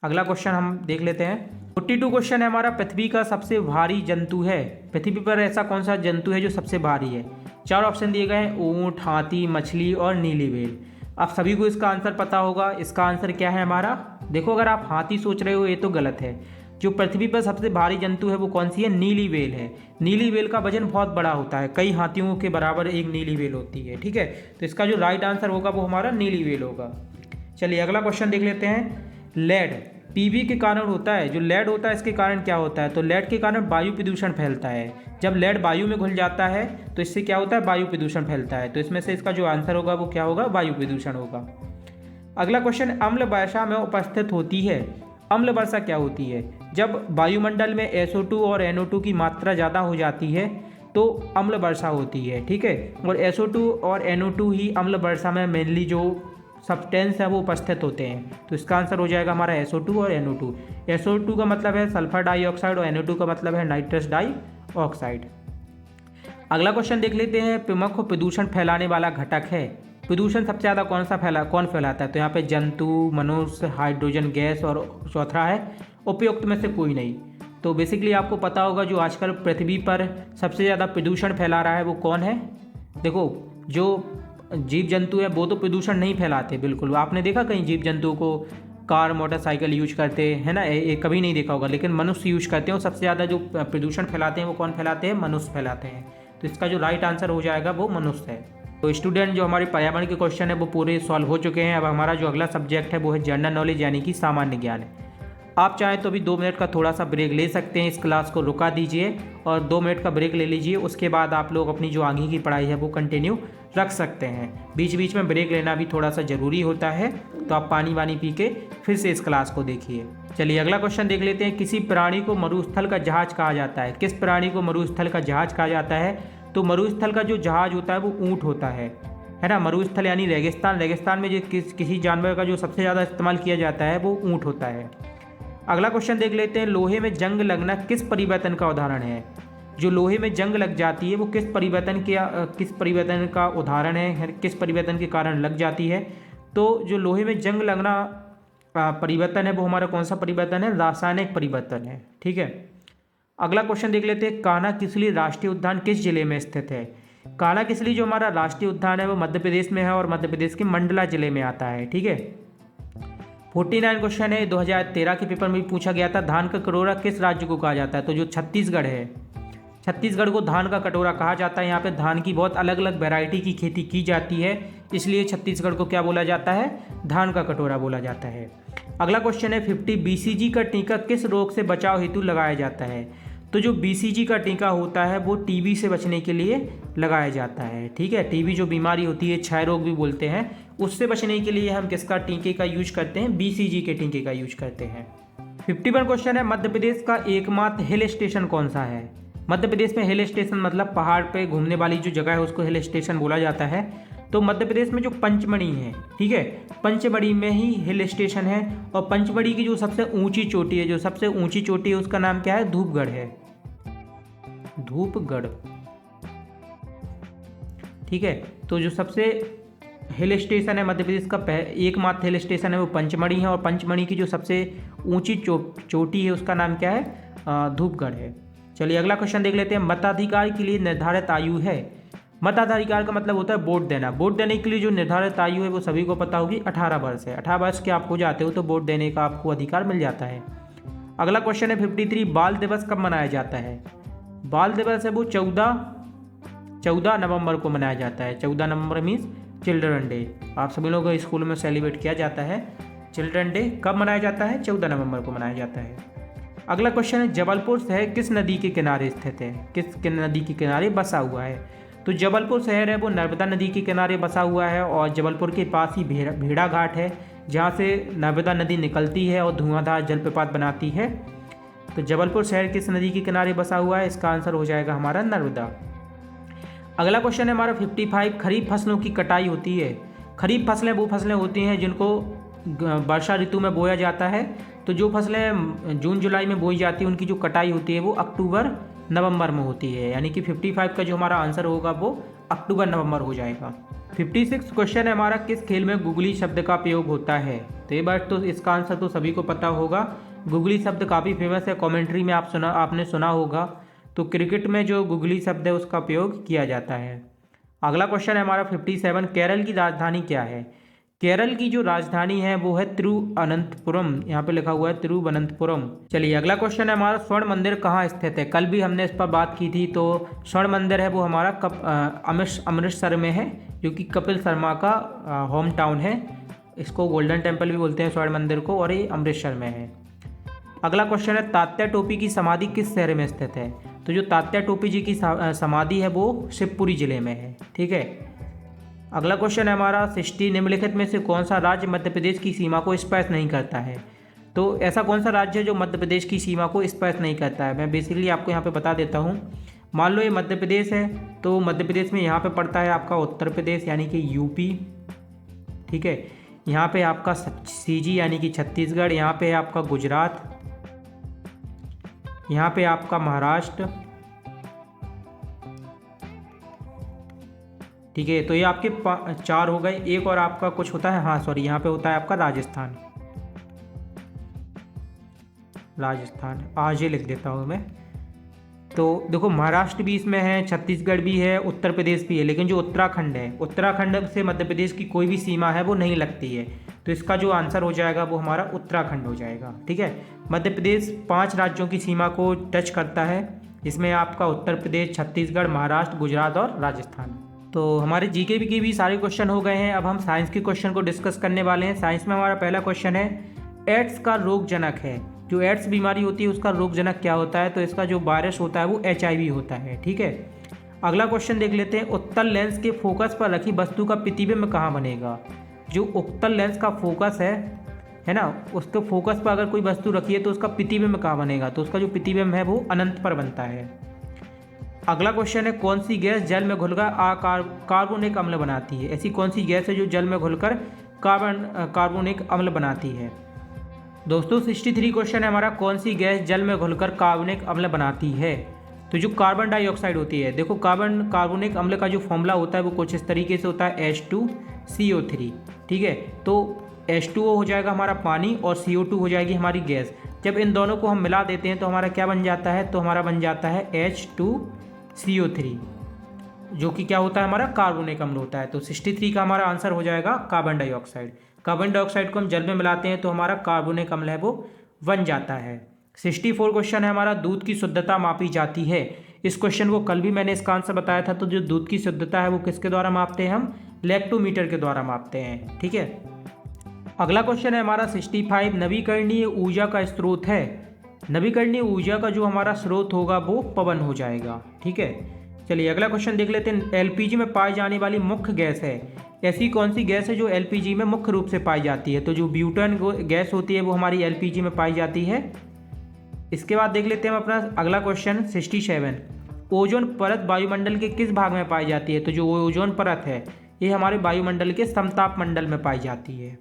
अगला क्वेश्चन हम देख लेते हैं। 42 क्वेश्चन है हमारा, पृथ्वी का सबसे भारी जंतु है। पृथ्वी पर ऐसा कौन सा जंतु है जो सबसे भारी है? 4 ऑप्शन दिए गए हैं, ऊंट, हाथी, मछली और नीली व्हेल। आप सभी को इसका आंसर पता होगा। इसका आंसर क्या है हमारा? देखो, अगर आप हाथी सोच रहे हो ये तो गलत है। जो पृथ्वी पर सबसे भारी जंतु है वो कौन सी है? नीली व्हेल है। नीली व्हेल का वजन बहुत बड़ा होता है, कई हाथियों के बराबर एक नीली व्हेल होती है, ठीक है। तो इसका जो राइट आंसर होगा वो हमारा नीली व्हेल होगा। चलिए अगला क्वेश्चन देख लेते हैं। लेड पीवी के कारण होता है। जो लेड होता है इसके कारण क्या होता है? तो लेड के कारण वायु प्रदूषण फैलता है। जब लेड वायु में घुल जाता है तो इससे क्या होता है? वायु प्रदूषण फैलता है। तो इसमें से इसका जो आंसर होगा वो क्या होगा? वायु प्रदूषण होगा। अगला क्वेश्चन, अम्ल वर्षा में उपस्थित होती है। अम्ल वर्षा क्या होती है? जब वायुमंडल में SO2 और NO2 की मात्रा ज़्यादा हो जाती है तो अम्ल वर्षा होती है, ठीक है। और SO2 और NO2 ही अम्ल वर्षा में मेनली जो सब्सटेंस है वो उपस्थित होते हैं। तो इसका आंसर हो जाएगा हमारा SO2 और NO2। SO2 का मतलब है सल्फर डाइऑक्साइड और NO2 का मतलब है नाइट्रस डाइऑक्साइड। अगला क्वेश्चन देख लेते हैं। प्रमुख प्रदूषण फैलाने वाला घटक है। प्रदूषण सबसे ज़्यादा कौन फैलाता है? तो यहाँ पे जंतु, मनुष्य, हाइड्रोजन गैस और चौथा है उपयुक्त में से कोई नहीं। तो बेसिकली आपको पता होगा जो आजकल पृथ्वी पर सबसे ज़्यादा प्रदूषण फैला रहा है वो कौन है? देखो, जो जीव जंतु है वो तो प्रदूषण नहीं फैलाते बिल्कुल। आपने देखा कहीं जीव जंतुओं को कार मोटरसाइकिल यूज करते हैं ना, ये कभी नहीं देखा होगा, लेकिन मनुष्य यूज करते हैं। और सबसे ज़्यादा जो प्रदूषण फैलाते हैं वो कौन फैलाते हैं? मनुष्य फैलाते हैं। तो इसका जो राइट आंसर हो जाएगा वो मनुष्य है। तो स्टूडेंट, जो हमारे पर्यावरण के क्वेश्चन है वो पूरे सॉल्व हो चुके हैं। अब हमारा जो अगला सब्जेक्ट है वो है जनरल नॉलेज यानी कि सामान्य ज्ञान। आप चाहें तो अभी 2 मिनट का थोड़ा सा ब्रेक ले सकते हैं, इस क्लास को रुका दीजिए और 2 मिनट का ब्रेक ले लीजिए। उसके बाद आप लोग अपनी जो आगे की पढ़ाई है वो कंटिन्यू रख सकते हैं। बीच बीच में ब्रेक लेना भी थोड़ा सा ज़रूरी होता है, तो आप पानी वानी पी के फिर से इस क्लास को देखिए। चलिए अगला क्वेश्चन देख लेते हैं। किसी प्राणी को मरुस्थल का जहाज कहा जाता है। किस प्राणी को मरुस्थल का जहाज कहा जाता है? तो मरुस्थल का जो जहाज होता है वो ऊँट होता है ना। मरुस्थल यानी रेगिस्तान। रेगिस्तान में जो किसी जानवर का जो सबसे ज़्यादा इस्तेमाल किया जाता है वो ऊँट होता है। अगला क्वेश्चन देख लेते हैं। लोहे में जंग लगना किस परिवर्तन का उदाहरण है? जो लोहे में जंग लग जाती है वो किस परिवर्तन का उदाहरण है, किस परिवर्तन के कारण लग जाती है? तो जो लोहे में जंग लगना परिवर्तन है वो हमारा कौन सा परिवर्तन है? रासायनिक परिवर्तन है, ठीक है। अगला क्वेश्चन देख लेते हैं। कान्हा किसली राष्ट्रीय उद्यान किस जिले में स्थित है? कान्हा किसली जो हमारा राष्ट्रीय उद्यान है वो मध्य प्रदेश में है और मध्य प्रदेश के मंडला जिले में आता है, ठीक है। 49 क्वेश्चन है, 2013 के पेपर में भी पूछा गया था। धान का कटोरा किस राज्य को कहा जाता है? तो जो छत्तीसगढ़ है, छत्तीसगढ़ को धान का कटोरा कहा जाता है। यहाँ पे धान की बहुत अलग अलग वैरायटी की खेती की जाती है, इसलिए छत्तीसगढ़ को क्या बोला जाता है? धान का कटोरा बोला जाता है। अगला क्वेश्चन है 50। BCG का टीका किस रोग से बचाव हेतु लगाया जाता है? तो जो BCG का टीका होता है वो TB से बचने के लिए लगाया जाता है, ठीक है। TB जो बीमारी होती है, क्षय रोग भी बोलते हैं, उससे बचने के लिए हम किसका टीके का यूज करते हैं? BCG के टीके का यूज करते हैं। 51 क्वेश्चन है। मध्य प्रदेश का एकमात्र हिल स्टेशन कौन सा है? मध्य प्रदेश में हिल स्टेशन मतलब पहाड़ पे घूमने वाली जो जगह है उसको हिल स्टेशन बोला जाता है। तो मध्य प्रदेश में जो पंचमढ़ी है, ठीक है, पंचमढ़ी में ही हिल स्टेशन है। और पंचमढ़ी की जो सबसे ऊंची चोटी है, उसका नाम क्या है? धूपगढ़ है, धूपगढ़, ठीक है। तो जो सबसे हिल स्टेशन है मध्य प्रदेश का एकमात्र हिल स्टेशन है वो पंचमढ़ी है। और पंचमढ़ी की जो सबसे ऊंची चोटी है उसका नाम क्या है? धूपगढ़ है। चलिए अगला क्वेश्चन देख लेते हैं। मताधिकार के लिए निर्धारित आयु है। मताधिकार का मतलब होता है वोट देना। वोट देने के लिए जो निर्धारित आयु है वो सभी को पता होगी, 18 वर्ष है। 18 वर्ष के आप हो जाते हो तो वोट देने का आपको अधिकार मिल जाता है। अगला क्वेश्चन है 53, बाल दिवस कब मनाया जाता है? बाल दिवस है वो 14 नवंबर को मनाया जाता है। 14 नवंबर मीन्स चिल्ड्रन डे। आप सभी लोगों को स्कूल में सेलिब्रेट किया जाता है। चिल्ड्रन डे कब मनाया जाता है? 14 नवंबर को मनाया जाता है। अगला क्वेश्चन है जबलपुर शहर किस नदी के किनारे स्थित है? किस नदी के किनारे बसा हुआ है? तो जबलपुर शहर है वो नर्मदा नदी के किनारे बसा हुआ है और जबलपुर के पास ही भेड़ा घाट है जहाँ से नर्मदा नदी निकलती है और धुआंधार जलप्रपात बनाती है। तो जबलपुर शहर किस नदी के किनारे बसा हुआ है? इसका आंसर हो जाएगा हमारा नर्मदा। अगला क्वेश्चन है हमारा 55, खरीफ फसलों की कटाई होती है। खरीफ फसलें वो फसलें होती हैं जिनको वर्षा ऋतु में बोया जाता है। तो जो फसलें जून जुलाई में बोई जाती है उनकी जो कटाई होती है वो अक्टूबर नवंबर में होती है। यानी कि 55 का जो हमारा आंसर होगा वो अक्टूबर नवंबर हो जाएगा। 56 क्वेश्चन है हमारा किस खेल में गुगली शब्द का प्रयोग होता है? तो ये बात तो इसका आंसर तो सभी को पता होगा। गुगली शब्द काफ़ी फेमस है, कमेंट्री में आपने सुना होगा। तो क्रिकेट में जो गुगली शब्द है उसका प्रयोग किया जाता है। अगला क्वेश्चन है हमारा 57, केरल की राजधानी क्या है? केरल की जो राजधानी है वो है तिरुवनंतपुरम। यहाँ पे लिखा हुआ है तिरुवनंतपुरम। चलिए अगला क्वेश्चन है हमारा स्वर्ण मंदिर कहाँ स्थित है? कल भी हमने इस पर बात की थी। तो स्वर्ण मंदिर है वो हमारा अमृतसर में है, जो कि कपिल शर्मा का होम टाउन है। इसको गोल्डन टेम्पल भी बोलते हैं स्वर्ण मंदिर को, और ये अमृतसर में है। अगला क्वेश्चन है तात्या टोपी की समाधि किस शहर में स्थित है? तो जो तात्या टोपी जी की समाधि है वो शिवपुरी जिले में है। ठीक है। अगला क्वेश्चन है हमारा 60, निम्नलिखित में से कौन सा राज्य मध्य प्रदेश की सीमा को स्पर्श नहीं करता है? तो ऐसा कौन सा राज्य है जो मध्य प्रदेश की सीमा को स्पर्श नहीं करता है? मैं बेसिकली आपको यहाँ पे बता देता हूँ। मान लो ये मध्य प्रदेश है, तो मध्य प्रदेश में यहाँ पे पड़ता है आपका उत्तर प्रदेश यानी कि यूपी। ठीक है। यहाँ पे आपका सीजी यानी कि छत्तीसगढ़, यहाँ पे है आपका गुजरात, यहाँ पे आपका महाराष्ट्र। ठीक है। तो ये आपके 4 हो गए। एक और आपका कुछ होता है, हाँ सॉरी, यहाँ पे होता है आपका राजस्थान। आज ये लिख देता हूँ मैं। तो देखो महाराष्ट्र भी इसमें है, छत्तीसगढ़ भी है, उत्तर प्रदेश भी है, लेकिन जो उत्तराखंड है, उत्तराखंड से मध्य प्रदेश की कोई भी सीमा है वो नहीं लगती है। तो इसका जो आंसर हो जाएगा वो हमारा उत्तराखंड हो जाएगा। ठीक है। मध्य प्रदेश 5 राज्यों की सीमा को टच करता है। इसमें आपका उत्तर प्रदेश, छत्तीसगढ़, महाराष्ट्र, गुजरात और राजस्थान। तो हमारे जीके के भी सारे क्वेश्चन हो गए हैं। अब हम साइंस के क्वेश्चन को डिस्कस करने वाले हैं। साइंस में हमारा पहला क्वेश्चन है एड्स का रोगजनक है। जो एड्स बीमारी होती है उसका रोगजनक क्या होता है? तो इसका जो वायरस होता है वो HIV होता है। ठीक है। अगला क्वेश्चन देख लेते हैं, उत्तल लेंस के फोकस पर रखी वस्तु का प्रतिबिंब कहाँ बनेगा? जो उत्तल लेंस का फोकस है ना, उसके फोकस पर अगर कोई वस्तु रखी है तो उसका प्रतिबिंब कहाँ बनेगा? तो उसका जो प्रतिबिंब है वो अनंत पर बनता है। अगला क्वेश्चन है कौन सी गैस जल में घुलकर कार्बोनिक अम्ल बनाती है? ऐसी कौन सी गैस है जो जल में घुलकर कार्बोनिक अम्ल बनाती है? दोस्तों 63 क्वेश्चन है हमारा, कौन सी गैस जल में घुलकर कार्बनिक अम्ल बनाती है? तो जो कार्बन डाइऑक्साइड होती है, देखो कार्बोनिक अम्ल का जो फॉर्मूला होता है वो कुछ इस तरीके से होता है H2CO3। ठीक है। तो H2O हो जाएगा हमारा पानी और CO2 हो जाएगी हमारी गैस। जब इन दोनों को हम मिला देते हैं तो हमारा क्या बन जाता है? तो हमारा बन जाता है H2CO3, जो कि क्या होता है? हमारा कार्बोनिक अम्ल होता है। तो 63 का हमारा आंसर हो जाएगा कार्बन डाइऑक्साइड। कार्बन डाइऑक्साइड को हम जल में मिलाते हैं तो हमारा कार्बोनिक अम्ल है वो बन जाता है। 64 क्वेश्चन है हमारा, दूध की शुद्धता मापी जाती है। इस क्वेश्चन को कल भी मैंने इसका आंसर बताया था। तो जो दूध की शुद्धता है वो किसके द्वारा मापते हैं? हम लैक्टोमीटर के द्वारा मापते हैं। ठीक है। अगला क्वेश्चन है हमारा 65, नवीकरणीय ऊर्जा का स्रोत है। नवीकरणीय ऊर्जा का जो हमारा स्रोत होगा वो पवन हो जाएगा। ठीक है। चलिए अगला क्वेश्चन देख लेते हैं, LPG में पाई जाने वाली मुख्य गैस है। ऐसी कौन सी गैस है जो LPG में मुख्य रूप से पाई जाती है? तो जो ब्यूटेन गैस होती है वो हमारी LPG में पाई जाती है। इसके बाद देख लेते हैं हम अपना अगला क्वेश्चन 67, ओजोन परत वायुमंडल के किस भाग में पाई जाती है? तो जो ओजोन परत है ये हमारे वायुमंडल के समताप मंडल में पाई जाती है।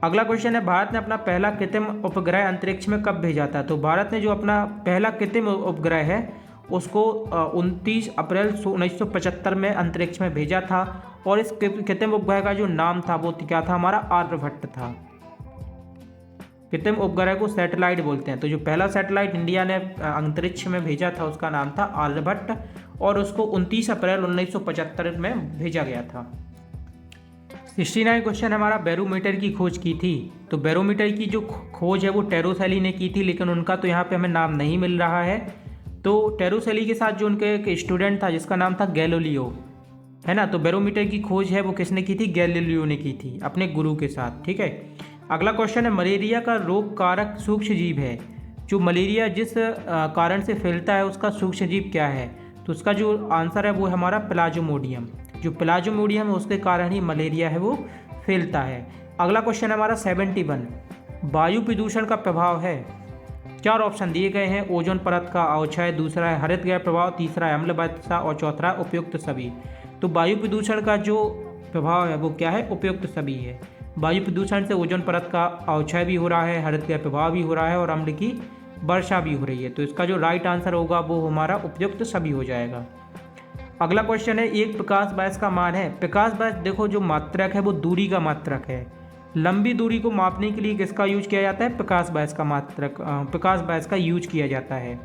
अगला क्वेश्चन है, भारत ने अपना पहला कृत्रिम उपग्रह अंतरिक्ष में कब भेजा था? तो भारत ने जो अपना पहला कृत्रिम उपग्रह है उसको 29 अप्रैल 1975 में अंतरिक्ष में भेजा था। और इस कृत्रिम उपग्रह का जो नाम था वो क्या था? हमारा आर्यभट्ट था। कृत्रिम उपग्रह को सैटेलाइट बोलते हैं। तो जो पहला सैटेलाइट इंडिया ने अंतरिक्ष में भेजा था उसका नाम था आर्यभट्ट। और उसको 29 अप्रैल 1975 में भेजा गया था। 69 क्वेश्चन हमारा बैरोमीटर की खोज की थी। तो बैरोमीटर की जो खोज है वो टेरोसेली ने की थी, लेकिन उनका तो यहाँ पे हमें नाम नहीं मिल रहा है। तो टेरोसेली के साथ जो उनके एक स्टूडेंट था जिसका नाम था गैलीलियो, है ना, तो बैरोमीटर की खोज है वो किसने की थी? गैलीलियो ने की थी अपने गुरु के साथ। ठीक है, अगला क्वेश्चन है मलेरिया का रोग कारक सूक्ष्म जीव है। जो मलेरिया जिस कारण से फैलता है उसका सूक्ष्म जीव क्या है? तो उसका जो आंसर है वो है हमारा प्लाज्मोडियम। जो प्लाज्मोडियम है उसके कारण ही मलेरिया है वो फैलता है। अगला क्वेश्चन हमारा 71 वायु प्रदूषण का प्रभाव है। 4 ऑप्शन दिए गए हैं, ओजोन परत का अवक्षय, दूसरा है हरित गृह प्रभाव, तीसरा है अम्ल वर्षा और चौथा है उपयुक्त सभी। तो वायु प्रदूषण का जो प्रभाव है वो क्या है? उपयुक्त सभी है। वायु प्रदूषण से ओजोन परत का अवक्षय भी हो रहा है, हरित गृह प्रभाव भी हो रहा है और अम्ल की वर्षा भी हो रही है। तो इसका जो राइट आंसर होगा वो हमारा उपयुक्त सभी हो जाएगा। अगला क्वेश्चन है एक प्रकाश वर्ष का मान है। प्रकाश वर्ष देखो जो मात्रक है वो दूरी का मात्रक है। लंबी दूरी को मापने के लिए किसका यूज किया जाता है? प्रकाश वर्ष का मात्रक, प्रकाश वर्ष का यूज किया जाता है।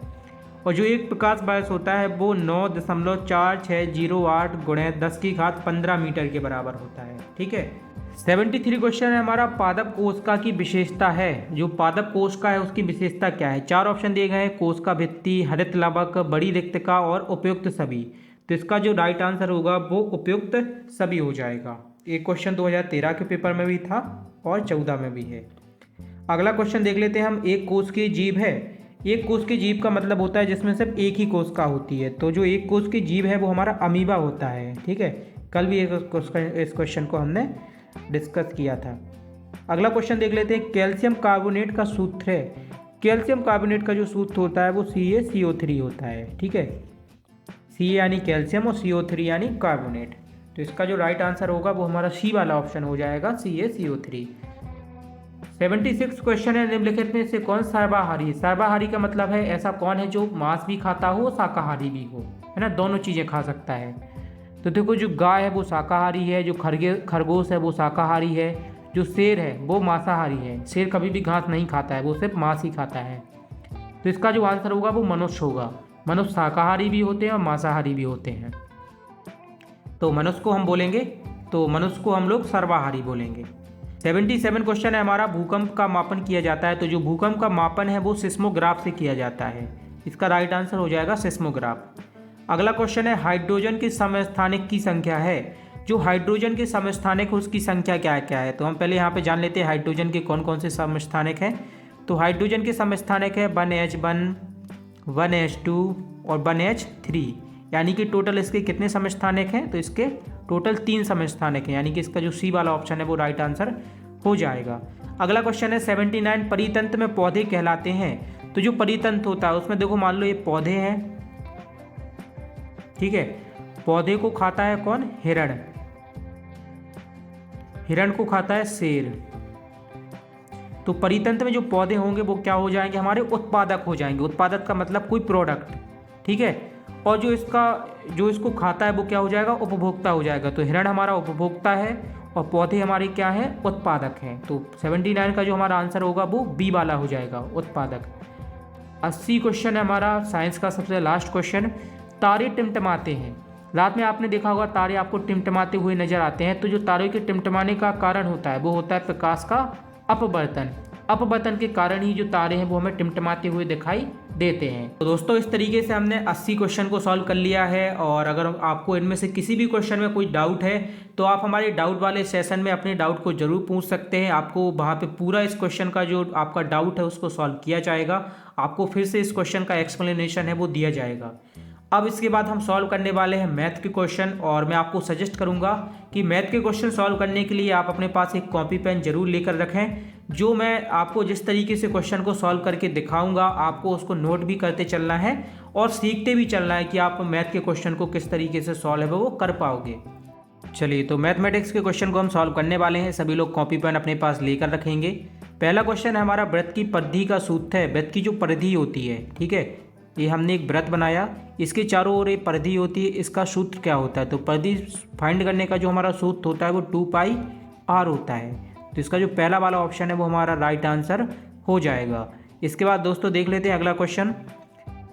और जो एक प्रकाश वर्ष होता है वो 9.4608 × 10⁻15 मीटर के बराबर होता है। ठीक है, 73 क्वेश्चन है हमारा पादप कोशिका की विशेषता है। जो पादप कोशिका है उसकी विशेषता क्या है? 4 ऑप्शन दिए गए हैं, कोशिका भित्ति, हरित लवक, बड़ी रिक्तिका और उपयुक्त सभी। तो इसका जो राइट आंसर होगा वो उपयुक्त सभी हो जाएगा। एक क्वेश्चन 2013 के पेपर में भी था और 14 में भी है। अगला क्वेश्चन देख लेते हैं हम। एक कोश की जीव है। एक कोश की जीव का मतलब होता है जिसमें सिर्फ एक ही कोशिका होती है। तो जो एक कोश की जीव है वो हमारा अमीबा होता है। ठीक है, कल भी इस क्वेश्चन को हमने डिस्कस किया था। अगला क्वेश्चन देख लेते हैं। कैल्शियम कार्बोनेट का सूत्र है। कैल्शियम कार्बोनेट का जो सूत्र होता है वो CaCO3 होता है। ठीक है, Ca यानी कैल्शियम और CO3 यानी कार्बोनेट। तो इसका जो राइट आंसर होगा वो हमारा सी वाला ऑप्शन हो जाएगा, CaCO3। 76 क्वेश्चन है निम्नलिखित में से कौन सर्वाहारी? सर्वाहारी का मतलब है ऐसा कौन है जो मांस भी खाता हो शाकाहारी भी हो, है ना, दोनों चीज़ें खा सकता है। तो देखो जो गाय है वो शाकाहारी है, जो खरगोश है वो शाकाहारी है, जो शेर है वो मांसाहारी है। शेर कभी भी घास नहीं खाता है, वो सिर्फ मांस ही खाता है। तो इसका जो आंसर होगा वो मनुष्य होगा। मनुष्य शाकाहारी भी होते हैं और मांसाहारी भी होते हैं। तो मनुष्य को हम बोलेंगे, तो मनुष्य को हम लोग सर्वाहारी बोलेंगे। 77 क्वेश्चन है हमारा भूकंप का मापन किया जाता है। तो जो भूकंप का मापन है वो सिस्मोग्राफ से किया जाता है। इसका राइट आंसर हो जाएगा सिस्मोग्राफ। अगला क्वेश्चन है हाइड्रोजन के समस्थानिक की संख्या है। जो हाइड्रोजन के समस्थानिक उसकी संख्या क्या क्या है? तो हम पहले यहाँ पे जान लेते हैं हाइड्रोजन के कौन कौन से समस्थानिक हैं। तो हाइड्रोजन के समस्थानिक है 1H1, 1H2 और 1H3, यानी कि टोटल इसके कितने समस्थानिक हैं? तो इसके टोटल 3 समस्थानिक हैं, यानी कि इसका जो सी वाला ऑप्शन है वो राइट आंसर हो जाएगा। अगला क्वेश्चन है 79 परितंत्र में पौधे कहलाते हैं। तो जो परितंत्र होता है उसमें देखो मान लो ये पौधे हैं, ठीक है, पौधे को खाता है कौन? हिरण। हिरण को खाता है शेर। तो परितंत्र में जो पौधे होंगे वो क्या हो जाएंगे? हमारे उत्पादक हो जाएंगे। उत्पादक का मतलब कोई प्रोडक्ट, ठीक है। और जो इसको खाता है वो क्या हो जाएगा? उपभोक्ता हो जाएगा। तो हिरण हमारा उपभोक्ता है और पौधे हमारे क्या हैं? उत्पादक हैं। तो 79 का जो हमारा आंसर होगा वो बी वाला हो जाएगा, उत्पादक। 80 क्वेश्चन है हमारा साइंस का सबसे लास्ट क्वेश्चन। तारे टिमटिमाते हैं। रात में आपने देखा होगा तारे आपको टिमटिमाते हुए नजर आते हैं। तो जो तारों के टिमटिमाने का कारण होता है वो होता है प्रकाश का अपवर्तन। अपवर्तन के कारण ही जो तारे हैं वो हमें टिमटिमाते हुए दिखाई देते हैं। तो दोस्तों इस तरीके से हमने 80 क्वेश्चन को सॉल्व कर लिया है। और अगर आपको इनमें से किसी भी क्वेश्चन में कोई डाउट है तो आप हमारे डाउट वाले सेशन में अपने डाउट को जरूर पूछ सकते हैं। आपको वहाँ पे पूरा इस क्वेश्चन का जो आपका डाउट है उसको सॉल्व किया जाएगा। आपको फिर से इस क्वेश्चन का एक्सप्लेनेशन है वो दिया जाएगा। अब इसके बाद हम सॉल्व करने वाले हैं मैथ के क्वेश्चन। और मैं आपको सजेस्ट करूंगा कि मैथ के क्वेश्चन सॉल्व करने के लिए आप अपने पास एक कॉपी पेन जरूर लेकर रखें। जो मैं आपको जिस तरीके से क्वेश्चन को सॉल्व करके दिखाऊंगा आपको उसको नोट भी करते चलना है और सीखते भी चलना है कि आप मैथ के क्वेश्चन को किस तरीके से सॉल्व है वो कर पाओगे। चलिए तो मैथमेटिक्स के क्वेश्चन को हम सॉल्व करने वाले हैं। सभी लोग कॉपी पेन अपने पास लेकर रखेंगे। पहला क्वेश्चन है हमारा वृत्त की परिधि का सूत्र है। वृत्त की जो परिधि होती है, ठीक है, ये हमने एक वृत्त बनाया, इसके चारों ओर एक परिधि होती है, इसका सूत्र क्या होता है? तो परिधि फाइंड करने का जो हमारा सूत्र होता है वो 2πr होता है। तो इसका जो पहला वाला ऑप्शन है वो हमारा राइट आंसर हो जाएगा। इसके बाद दोस्तों देख लेते हैं अगला क्वेश्चन।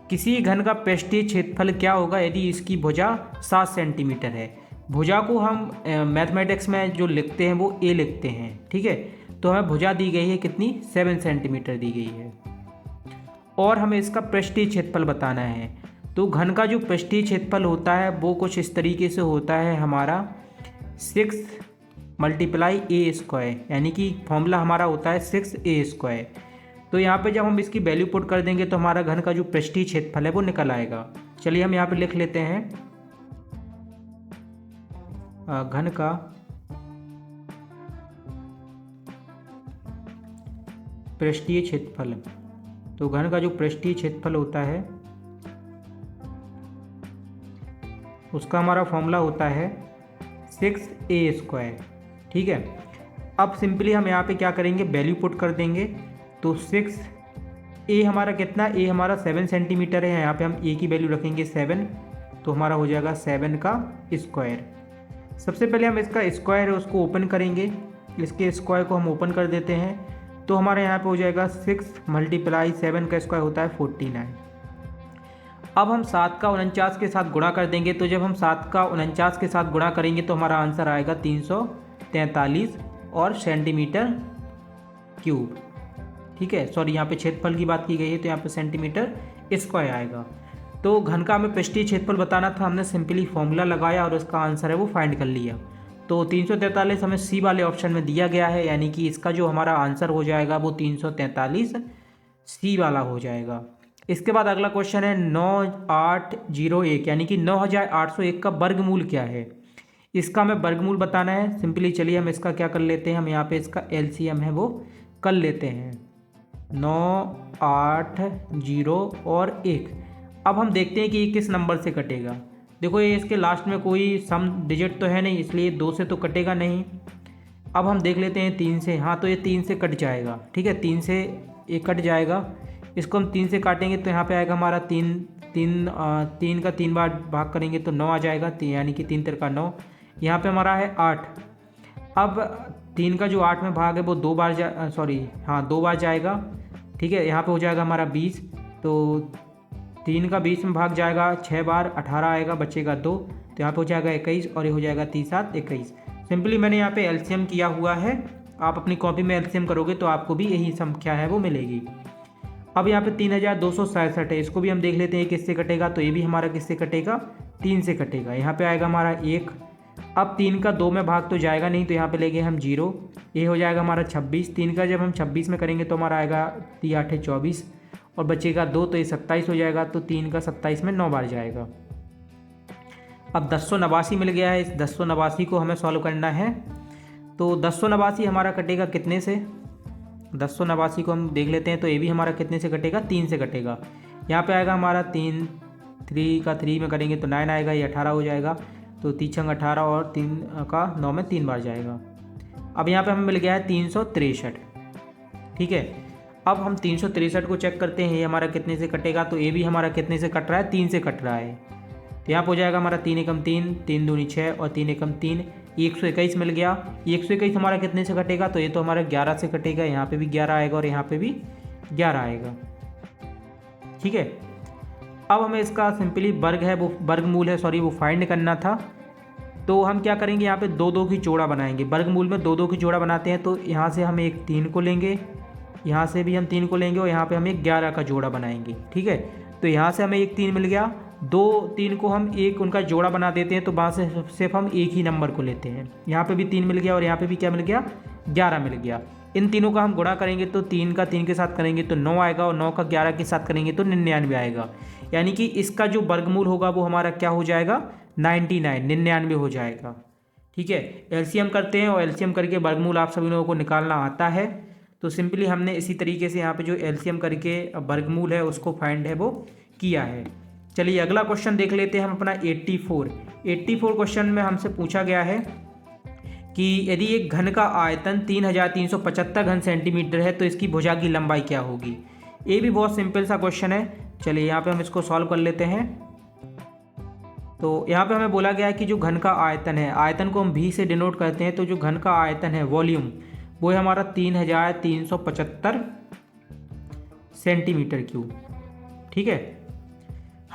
किसी घन का पृष्ठीय क्षेत्रफल क्या होगा यदि इसकी भुजा 7 सेंटीमीटर है। भुजा को हम मैथमेटिक्स में जो लिखते हैं वो ए लिखते हैं, ठीक है। तो हमें भुजा दी गई है कितनी, 7 सेंटीमीटर दी गई है, और हमें इसका पृष्ठीय क्षेत्रफल बताना है। तो घन का जो पृष्ठीय क्षेत्रफल होता है वो कुछ इस तरीके से होता है हमारा 6 × a², यानी कि फॉर्मूला हमारा होता है 6a²। तो यहाँ पे जब हम इसकी वैल्यू पुट कर देंगे तो हमारा घन का जो पृष्ठीय क्षेत्रफल है वो निकल आएगा। चलिए हम यहाँ पे लिख लेते हैं घन का पृष्ठीय क्षेत्रफल। तो घन का जो पृष्ठीय क्षेत्रफल होता है उसका हमारा फॉर्मूला होता है 6a², ठीक है। अब सिंपली हम यहाँ पे क्या करेंगे, वैल्यू पुट कर देंगे। तो 6a हमारा कितना, a हमारा 7 सेंटीमीटर है, यहाँ पे हम a की वैल्यू रखेंगे 7, तो हमारा हो जाएगा 7 का स्क्वायर। सबसे पहले हम इसका स्क्वायर है उसको ओपन करेंगे, इसके स्क्वायर को हम ओपन कर देते हैं। तो हमारे यहाँ पे हो जाएगा 6 × 7 का स्क्वायर होता है 49। अब हम 7 का 49 के साथ गुणा कर देंगे। तो जब हम 7 का 49 के साथ गुणा करेंगे तो हमारा आंसर आएगा 343 और सेंटीमीटर क्यूब, ठीक है। सॉरी, यहाँ पे क्षेत्रफल की बात की गई है तो यहाँ पे सेंटीमीटर स्क्वायर आएगा। तो घन का हमें पृष्ठीय क्षेत्रफल बताना था, हमने सिंपली फॉर्मूला लगाया और उसका आंसर है वो फाइंड कर लिया। तो 343 हमें सी वाले ऑप्शन में दिया गया है, यानी कि इसका जो हमारा आंसर हो जाएगा वो 343 सी वाला हो जाएगा। इसके बाद अगला क्वेश्चन है 9801, यानी कि 9801 का वर्गमूल क्या है। इसका हमें वर्गमूल बताना है। सिंपली चलिए हम इसका क्या कर लेते हैं, हम यहाँ पे इसका एलसीएम है वो कर लेते हैं, 9, 8, 0 और 1। अब हम देखते हैं कि ये किस नंबर से कटेगा। देखो ये इसके लास्ट में कोई सम डिजिट तो है नहीं, इसलिए 2 से तो कटेगा नहीं। अब हम देख लेते हैं 3 से, हाँ तो ये 3 से कट जाएगा, ठीक है, 3 से ये कट जाएगा। इसको हम 3 से काटेंगे तो यहाँ पे आएगा हमारा 3 का 3 बार भाग करेंगे तो 9 आ जाएगा, यानी कि 3 × 9। यहाँ पे हमारा है 8। अब 3 का जो 8 में भाग है वो 2 बार 2 बार जाएगा, ठीक है। यहाँ पे हो जाएगा हमारा 20। तो 3 का 20 में भाग जाएगा 6 बार, 18 आएगा, बचेगा 2। तो यहाँ पे हो जाएगा 21 और ये हो जाएगा 3 × 7 = 21। सिंपली मैंने यहाँ पे एलसीएम किया हुआ है, आप अपनी कॉपी में एलसीएम करोगे तो आपको भी यही संख्या है वो मिलेगी। अब यहाँ पे 3267 है, इसको भी हम देख लेते हैं किससे कटेगा। तो ये भी हमारा किससे कटेगा, 3 से कटेगा। यहाँ पे आएगा हमारा 1। अब 3 का 2 में भाग तो जाएगा नहीं, तो यहाँ पे लेंगे हम 0। ये हो जाएगा हमारा 26। 3 का जब हम 26 में करेंगे तो हमारा आएगा 3 × 8 = 24 और बचेगा 2, तो ये 27 हो जाएगा। तो 3 का 27 में 9 बार जाएगा। अब 1089 मिल गया है, इस 1089 को हमें सॉल्व करना है। तो 1089 हमारा कटेगा कितने से, 1089 को हम देख लेते हैं। तो ये भी हमारा कितने से कटेगा, 3 से कटेगा। यहाँ पे आएगा हमारा 3 का 3 में करेंगे तो 9 आएगा, ये 18 हो जाएगा। तो 3 × 18 और 3 का 9 में 3 बार जाएगा। अब यहाँ पे हमें मिल गया है 363, ठीक है। अब हम 363 को चेक करते हैं ये हमारा कितने से कटेगा। तो ये भी हमारा कितने से कट रहा है, 3 से कट रहा है। तो यहाँ पर हो जाएगा हमारा 3 × 3, 3 दूनी 6 और 3 × 3 121 मिल गया। 121 हमारा कितने से कटेगा, तो ये तो हमारा 11 से कटेगा। यहाँ पे भी 11 आएगा और यहाँ पे भी 11 आएगा, ठीक है। अब हमें इसका सिंपली वर्ग है वो वर्गमूल है वो फाइंड करना था। तो हम क्या करेंगे, यहाँ पे 2 2 की जोड़ा बनाएंगे। वर्गमूल में 2 2 की जोड़ा बनाते हैं। तो यहाँ से हम एक 3 को लेंगे, यहाँ से भी हम 3 को लेंगे और यहाँ पे हम एक 11 का जोड़ा बनाएंगे, ठीक है। तो यहाँ से हमें एक 3 मिल गया, 2 3 को हम एक उनका जोड़ा बना देते हैं। तो वहाँ से सिर्फ हम एक ही नंबर को लेते हैं। यहाँ पे भी 3 मिल गया और यहाँ पे भी क्या मिल गया, 11 मिल गया। इन तीनों का हम गुणा करेंगे तो 3 का 3 के साथ करेंगे तो 9 आएगा और 9 का 11 के साथ करेंगे तो 99 आएगा। यानी कि इसका जो वर्गमूल होगा वो हमारा क्या हो जाएगा, 99 हो जाएगा, ठीक है। एलसीएम करते हैं और एलसीएम करके वर्गमूल आप सभी लोगों को निकालना आता है। तो सिंपली हमने इसी तरीके से यहाँ पे जो एलसीएम करके वर्गमूल है उसको फाइंड है वो किया है। चलिए अगला क्वेश्चन देख लेते हैं हम अपना 84 क्वेश्चन में हमसे पूछा गया है कि यदि एक घन का आयतन 3375 घन सेंटीमीटर है तो इसकी भुजा की लंबाई क्या होगी। ये भी बहुत सिंपल सा क्वेश्चन है। चलिए यहाँ पे हम इसको सॉल्व कर लेते हैं। तो यहाँ पे हमें बोला गया है कि जो घन का आयतन है, आयतन को हम भी से डिनोट करते हैं। तो जो घन का आयतन है वॉल्यूम वो है हमारा 3375 सेंटीमीटर क्यूब, ठीक है।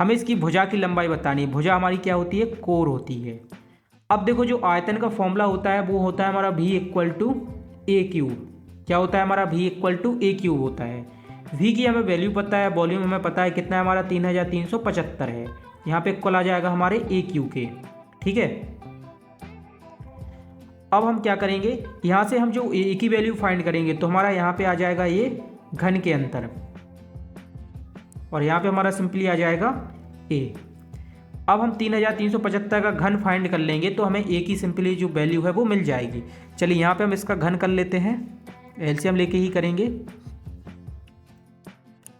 हमें इसकी भुजा की लंबाई बतानी है। भुजा हमारी क्या होती है, कोर होती है। अब देखो जो आयतन का फॉर्मूला होता है वो होता है हमारा v equal to a cube. क्या होता है हमारा v equal to a cube होता है। v की हमें वैल्यू पता है, वॉल्यूम हमें पता है कितना है हमारा 3375 है। यहाँ पे इक्वल आ जाएगा हमारे ए क्यू के। ठीक है, अब हम क्या करेंगे, यहाँ से हम जो ए की वैल्यू फाइंड करेंगे तो हमारा यहाँ पे आ जाएगा ये घन के अंतर, और यहाँ पे हमारा सिंपली आ जाएगा ए। अब हम 3375 का घन फाइंड कर लेंगे तो हमें ए की सिंपली जो वैल्यू है वो मिल जाएगी। चलिए यहाँ पे हम इसका घन कर लेते हैं, एलसीएम लेके ही करेंगे।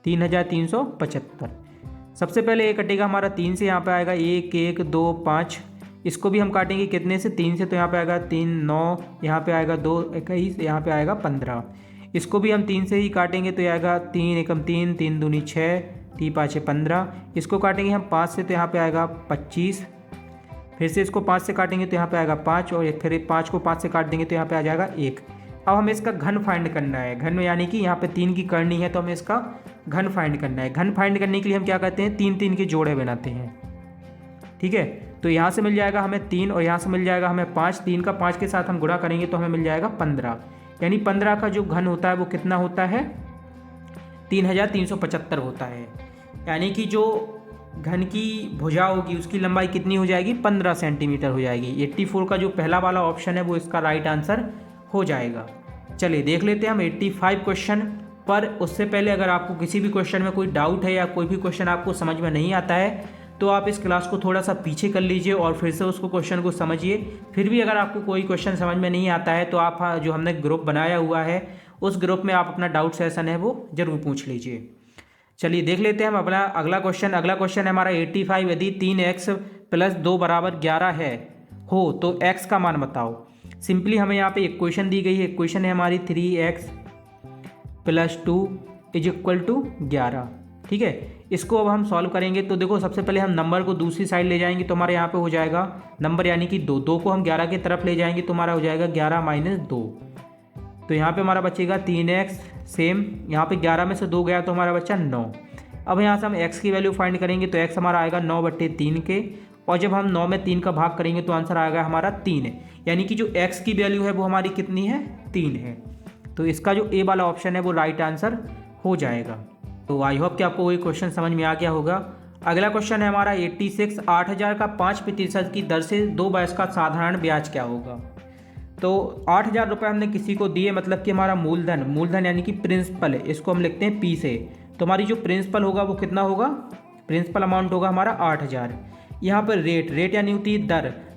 3375 सबसे पहले ए कटेगा हमारा 3 से, यहाँ पे आएगा 1 1 2 5। इसको भी हम काटेंगे कितने से, 3 से, तो यहाँ पे आएगा 3 9, यहाँ पे आएगा 2 21, यहाँ पे आएगा 15। इसको भी हम 3 से ही काटेंगे तो ये आएगा 3 एकम 3 3 दूनी 6 3 5 15। इसको काटेंगे हम 5 से तो यहाँ पे आएगा 25। फिर से इसको 5 से काटेंगे तो यहाँ पे आएगा 5, और फिर 5 को 5 से काट देंगे तो यहाँ पे आ जाएगा 1। अब हमें इसका घन फाइंड करना है। घन यानी कि यहाँ पे 3 की करनी है तो हमें इसका घन फाइंड करना है। घन फाइंड करने के लिए हम क्या करते हैं, 3 3 के जोड़े बनाते हैं। ठीक है, तो यहाँ से मिल जाएगा हमें 3 और यहाँ से मिल जाएगा हमें 5। 3 का 5 के साथ हम गुणा करेंगे तो हमें मिल जाएगा 15। यानी 15 का जो घन होता है वो कितना होता है, 3375 होता है। यानी कि जो घन की भुजा होगी उसकी लंबाई कितनी हो जाएगी, 15 सेंटीमीटर हो जाएगी। 84 का जो पहला वाला ऑप्शन है वो इसका राइट आंसर हो जाएगा। चलिए देख लेते हैं हम 85 क्वेश्चन। पर उससे पहले अगर आपको किसी भी क्वेश्चन में कोई डाउट है या कोई भी क्वेश्चन आपको समझ में नहीं आता है तो आप इस क्लास को थोड़ा सा पीछे कर लीजिए और फिर से उसको क्वेश्चन को समझिए। फिर भी अगर आपको कोई क्वेश्चन समझ में नहीं आता है तो आप जो हमने ग्रुप बनाया हुआ है उस ग्रुप में आप अपना डाउट सेशन है वो जरूर पूछ लीजिए। चलिए देख लेते हैं हम अपना अगला क्वेश्चन। अगला क्वेश्चन है हमारा 85। यदि 3x + 2 = 11 है हो तो x का मान बताओ। सिंपली हमें यहाँ पे इक्वेशन दी गई है। इक्वेशन है हमारी 3x + 2 = 11। ठीक है, इसको अब हम सॉल्व करेंगे तो देखो सबसे पहले हम नंबर को दूसरी साइड ले जाएंगे तो हमारे यहाँ पे हो जाएगा नंबर यानी कि 2। 2 को हम 11 की तरफ ले जाएंगे तो हमारा हो जाएगा 11 - 2। तो यहाँ पे हमारा बचेगा 3x। सेम यहाँ पे 11 में से 2 गया तो हमारा बचा 9। अब यहाँ से हम x की वैल्यू फाइंड करेंगे तो x हमारा आएगा 9/3 के, और जब हम 9 में 3 का भाग करेंगे तो आंसर आएगा हमारा 3 है। यानी कि जो x की वैल्यू है वो हमारी कितनी है, 3 है। तो इसका जो ए वाला ऑप्शन है वो राइट आंसर हो जाएगा। तो आई होप कि आपको वही क्वेश्चन समझ में आ गया होगा। अगला क्वेश्चन है हमारा 86। 8000 का 5% की दर से 2 वर्ष का साधारण ब्याज क्या होगा। तो 8000 रुपये हमने किसी को दिए, मतलब कि हमारा मूलधन यानी कि प्रिंसिपल है, इसको हम लिखते हैं पी से। तो हमारी जो प्रिंसिपल होगा वो कितना होगा, प्रिंसिपल अमाउंट होगा हमारा 8000। यहाँ पर रेट यानी होती है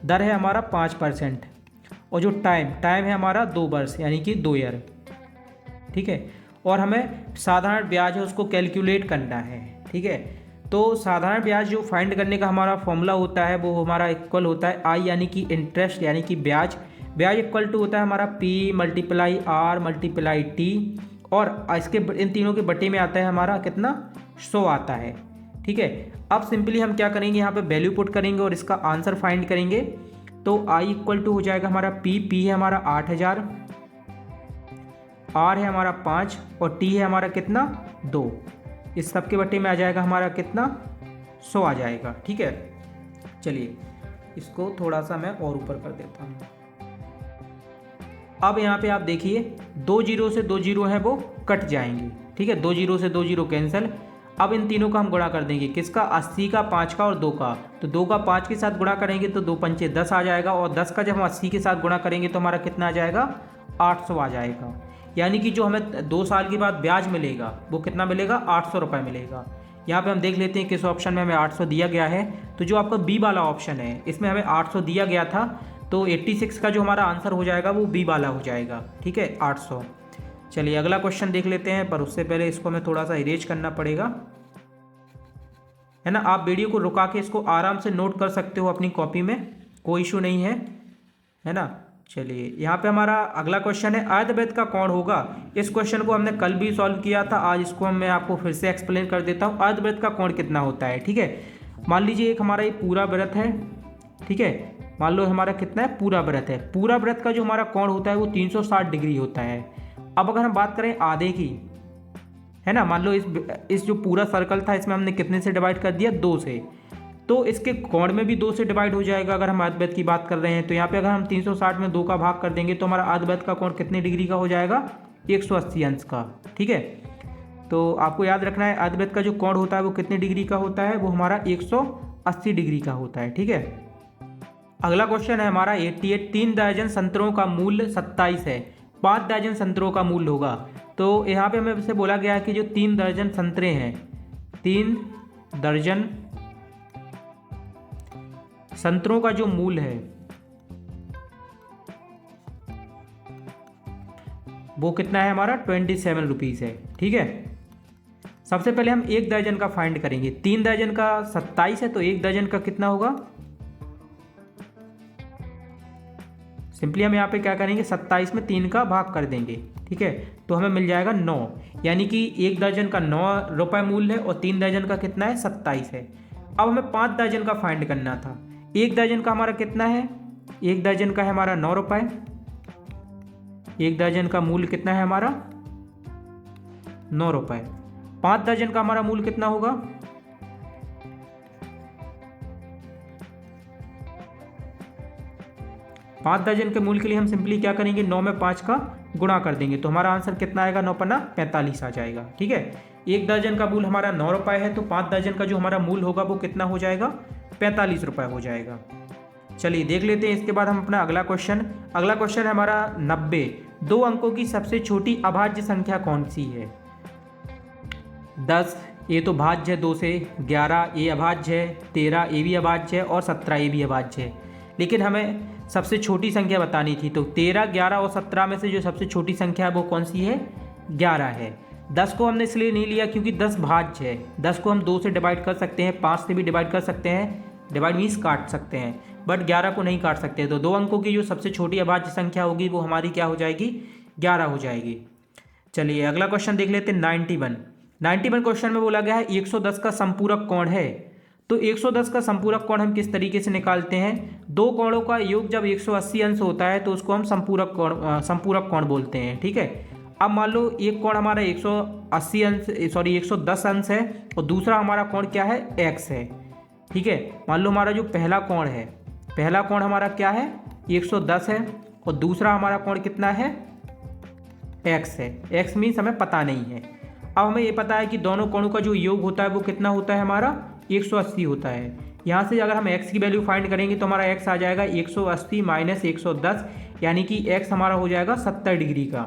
दर है हमारा 5%, और जो टाइम है हमारा 2 वर्ष यानी कि 2 ईयर। ठीक है, और हमें साधारण ब्याज है उसको कैलकुलेट करना है। ठीक है, तो साधारण ब्याज जो फाइंड करने का हमारा फॉर्मूला होता है वो हमारा इक्वल होता है आई यानी कि इंटरेस्ट यानी कि ब्याज इक्वल टू होता है हमारा P × R × T, और इसके इन तीनों के बटे में आता है हमारा कितना, 100 आता है। ठीक है, अब सिंपली हम क्या करेंगे, यहाँ पे वैल्यू पुट करेंगे और इसका आंसर फाइंड करेंगे। तो I इक्वल टू हो जाएगा हमारा P है हमारा 8000, R है हमारा 5 और T है हमारा कितना 2। इस सब के बटे में आ जाएगा हमारा कितना, 100 आ जाएगा। ठीक है, चलिए इसको थोड़ा सा मैं और ऊपर कर देता हूँ। अब यहाँ पे आप देखिए 2 0 से 2 0 है वो कट जाएंगे। ठीक है, 2 0 से 2 0 कैंसिल। अब इन तीनों का हम गुणा कर देंगे, किसका, 80 का, 5 का और 2 का। तो 2 का 5 के साथ गुणा करेंगे तो 2 पंचे 10 आ जाएगा, और 10 का जब हम 80 के साथ गुणा करेंगे तो हमारा कितना आ जाएगा, 800 आ जाएगा। यानी कि जो हमें 2 साल के बाद ब्याज मिलेगा वो कितना मिलेगा, 800 रुपये मिलेगा। यहाँ पे हम देख लेते हैं किस ऑप्शन में हमें 800 दिया गया है। तो जो आपका बी वाला ऑप्शन है इसमें हमें 800 दिया गया था, तो 86 का जो हमारा आंसर हो जाएगा वो बी वाला हो जाएगा। ठीक है, 800। चलिए अगला क्वेश्चन देख लेते हैं, पर उससे पहले इसको हमें थोड़ा सा इरेज करना पड़ेगा, है ना। आप वीडियो को रुका के इसको आराम से नोट कर सकते हो अपनी कॉपी में, कोई इशू नहीं है ना। चलिए यहाँ पे हमारा अगला क्वेश्चन है, अर्धवृत्त का कोण होगा। इस क्वेश्चन को हमने कल भी सॉल्व किया था, आज इसको मैं आपको फिर से एक्सप्लेन कर देता हूँ। अर्धवृत्त का कोण कितना होता है। ठीक है, मान लीजिए एक हमारा ये पूरा वृत्त है। ठीक है, मान लो हमारा कितना है, पूरा वृत्त है। पूरा वृत्त का जो हमारा कोण होता है वो 360 डिग्री होता है। अब अगर हम बात करें आधे की, है ना। मान लो इस जो पूरा सर्कल था इसमें हमने कितने से डिवाइड कर दिया, 2 से, तो इसके कोण में भी 2 से डिवाइड हो जाएगा अगर हम अर्धवृत्त की बात कर रहे हैं। तो यहाँ पे अगर हम 360 में 2 का भाग कर देंगे तो हमारा अर्धवृत्त का कोण कितने डिग्री का हो जाएगा, 180 अंश का। ठीक है, तो आपको याद रखना है अर्धवृत्त का जो कोण होता है वो कितने डिग्री का होता है, वो हमारा 180 डिग्री का होता है। ठीक है, अगला क्वेश्चन है हमारा 88, 3 दर्जन संतरों का मूल्य 27 है, 5 दर्जन संतरों का मूल्य होगा। तो यहाँ पे हमें से बोला गया है कि जो 3 दर्जन संतरे हैं, 3 दर्जन संतरों का जो मूल्य है वो कितना है हमारा, 27 रुपीज़ है। ठीक है, सबसे पहले हम 1 दर्जन का फाइंड करेंगे। 3 दर्जन का 27 है तो 1 दर्जन का कितना होगा, सिंपली हम यहाँ पे क्या करेंगे, 27 में 3 का भाग कर देंगे। ठीक है, तो हमें मिल जाएगा 9, यानी कि 1 दर्जन का 9 रुपये मूल्य है और 3 दर्जन का कितना है, 27 है। अब हमें 5 दर्जन का फाइंड करना था। 1 दर्जन का हमारा कितना है, 1 दर्जन का है हमारा 9 रुपये, 1 दर्जन का मूल्य कितना है हमारा, 9 रुपये। 5 दर्जन का हमारा मूल्य कितना होगा, 5 दर्जन के मूल्य के लिए हम सिंपली क्या करेंगे, 9 में 5 का गुणा कर देंगे तो हमारा आंसर कितना आएगा, 9 पन्ना 45 आ जाएगा। ठीक है, 1 दर्जन का मूल्य हमारा 9 रुपये है तो 5 दर्जन का जो हमारा मूल्य होगा वो कितना हो जाएगा, 45 रुपये हो जाएगा। चलिए देख लेते हैं इसके बाद हम अपना अगला क्वेश्चन है हमारा 90, 2 अंकों की सबसे छोटी अभाज्य संख्या कौन सी है। 10 ये तो भाज्य है 2 से, 11 ये अभाज्य है, 13 ये भी अभाज्य है और 17 ये भी अभाज्य है। लेकिन हमें सबसे छोटी संख्या बतानी थी, तो 13, 11 और 17 में से जो सबसे छोटी संख्या है वो कौन सी है, 11 है। 10 को हमने इसलिए नहीं लिया क्योंकि 10 भाज्य है, 10 को हम 2 से डिवाइड कर सकते हैं, 5 से भी डिवाइड कर सकते हैं, डिवाइड मीन्स काट सकते हैं, बट 11 को नहीं काट सकते। तो 2 अंकों की जो सबसे छोटी अभाज्य संख्या होगी वो हमारी क्या हो जाएगी, 11 हो जाएगी। चलिए अगला क्वेश्चन देख लेते हैं 91 क्वेश्चन में बोला गया है 110 का संपूरक कोण है। तो 110 का संपूरक कोण हम किस तरीके से निकालते हैं, 2 कोणों का योग जब 180 अंश होता है तो उसको हम संपूरक कोण बोलते हैं। ठीक है, अब मान लो एक कोण हमारा 110 अंश है और दूसरा हमारा कोण क्या है, x है। ठीक है, मान लो हमारा जो पहला कोण हमारा क्या है, 110 है और दूसरा हमारा कोण कितना है, x है। x मीन्स हमें पता नहीं है। अब हमें ये पता है कि दोनों कोणों का जो योग होता है वो कितना होता है हमारा, 180 होता है। यहाँ से अगर हम x की वैल्यू फाइंड करेंगे तो हमारा x आ जाएगा 180 माइनस 110, यानी कि x हमारा हो जाएगा 70 डिग्री का।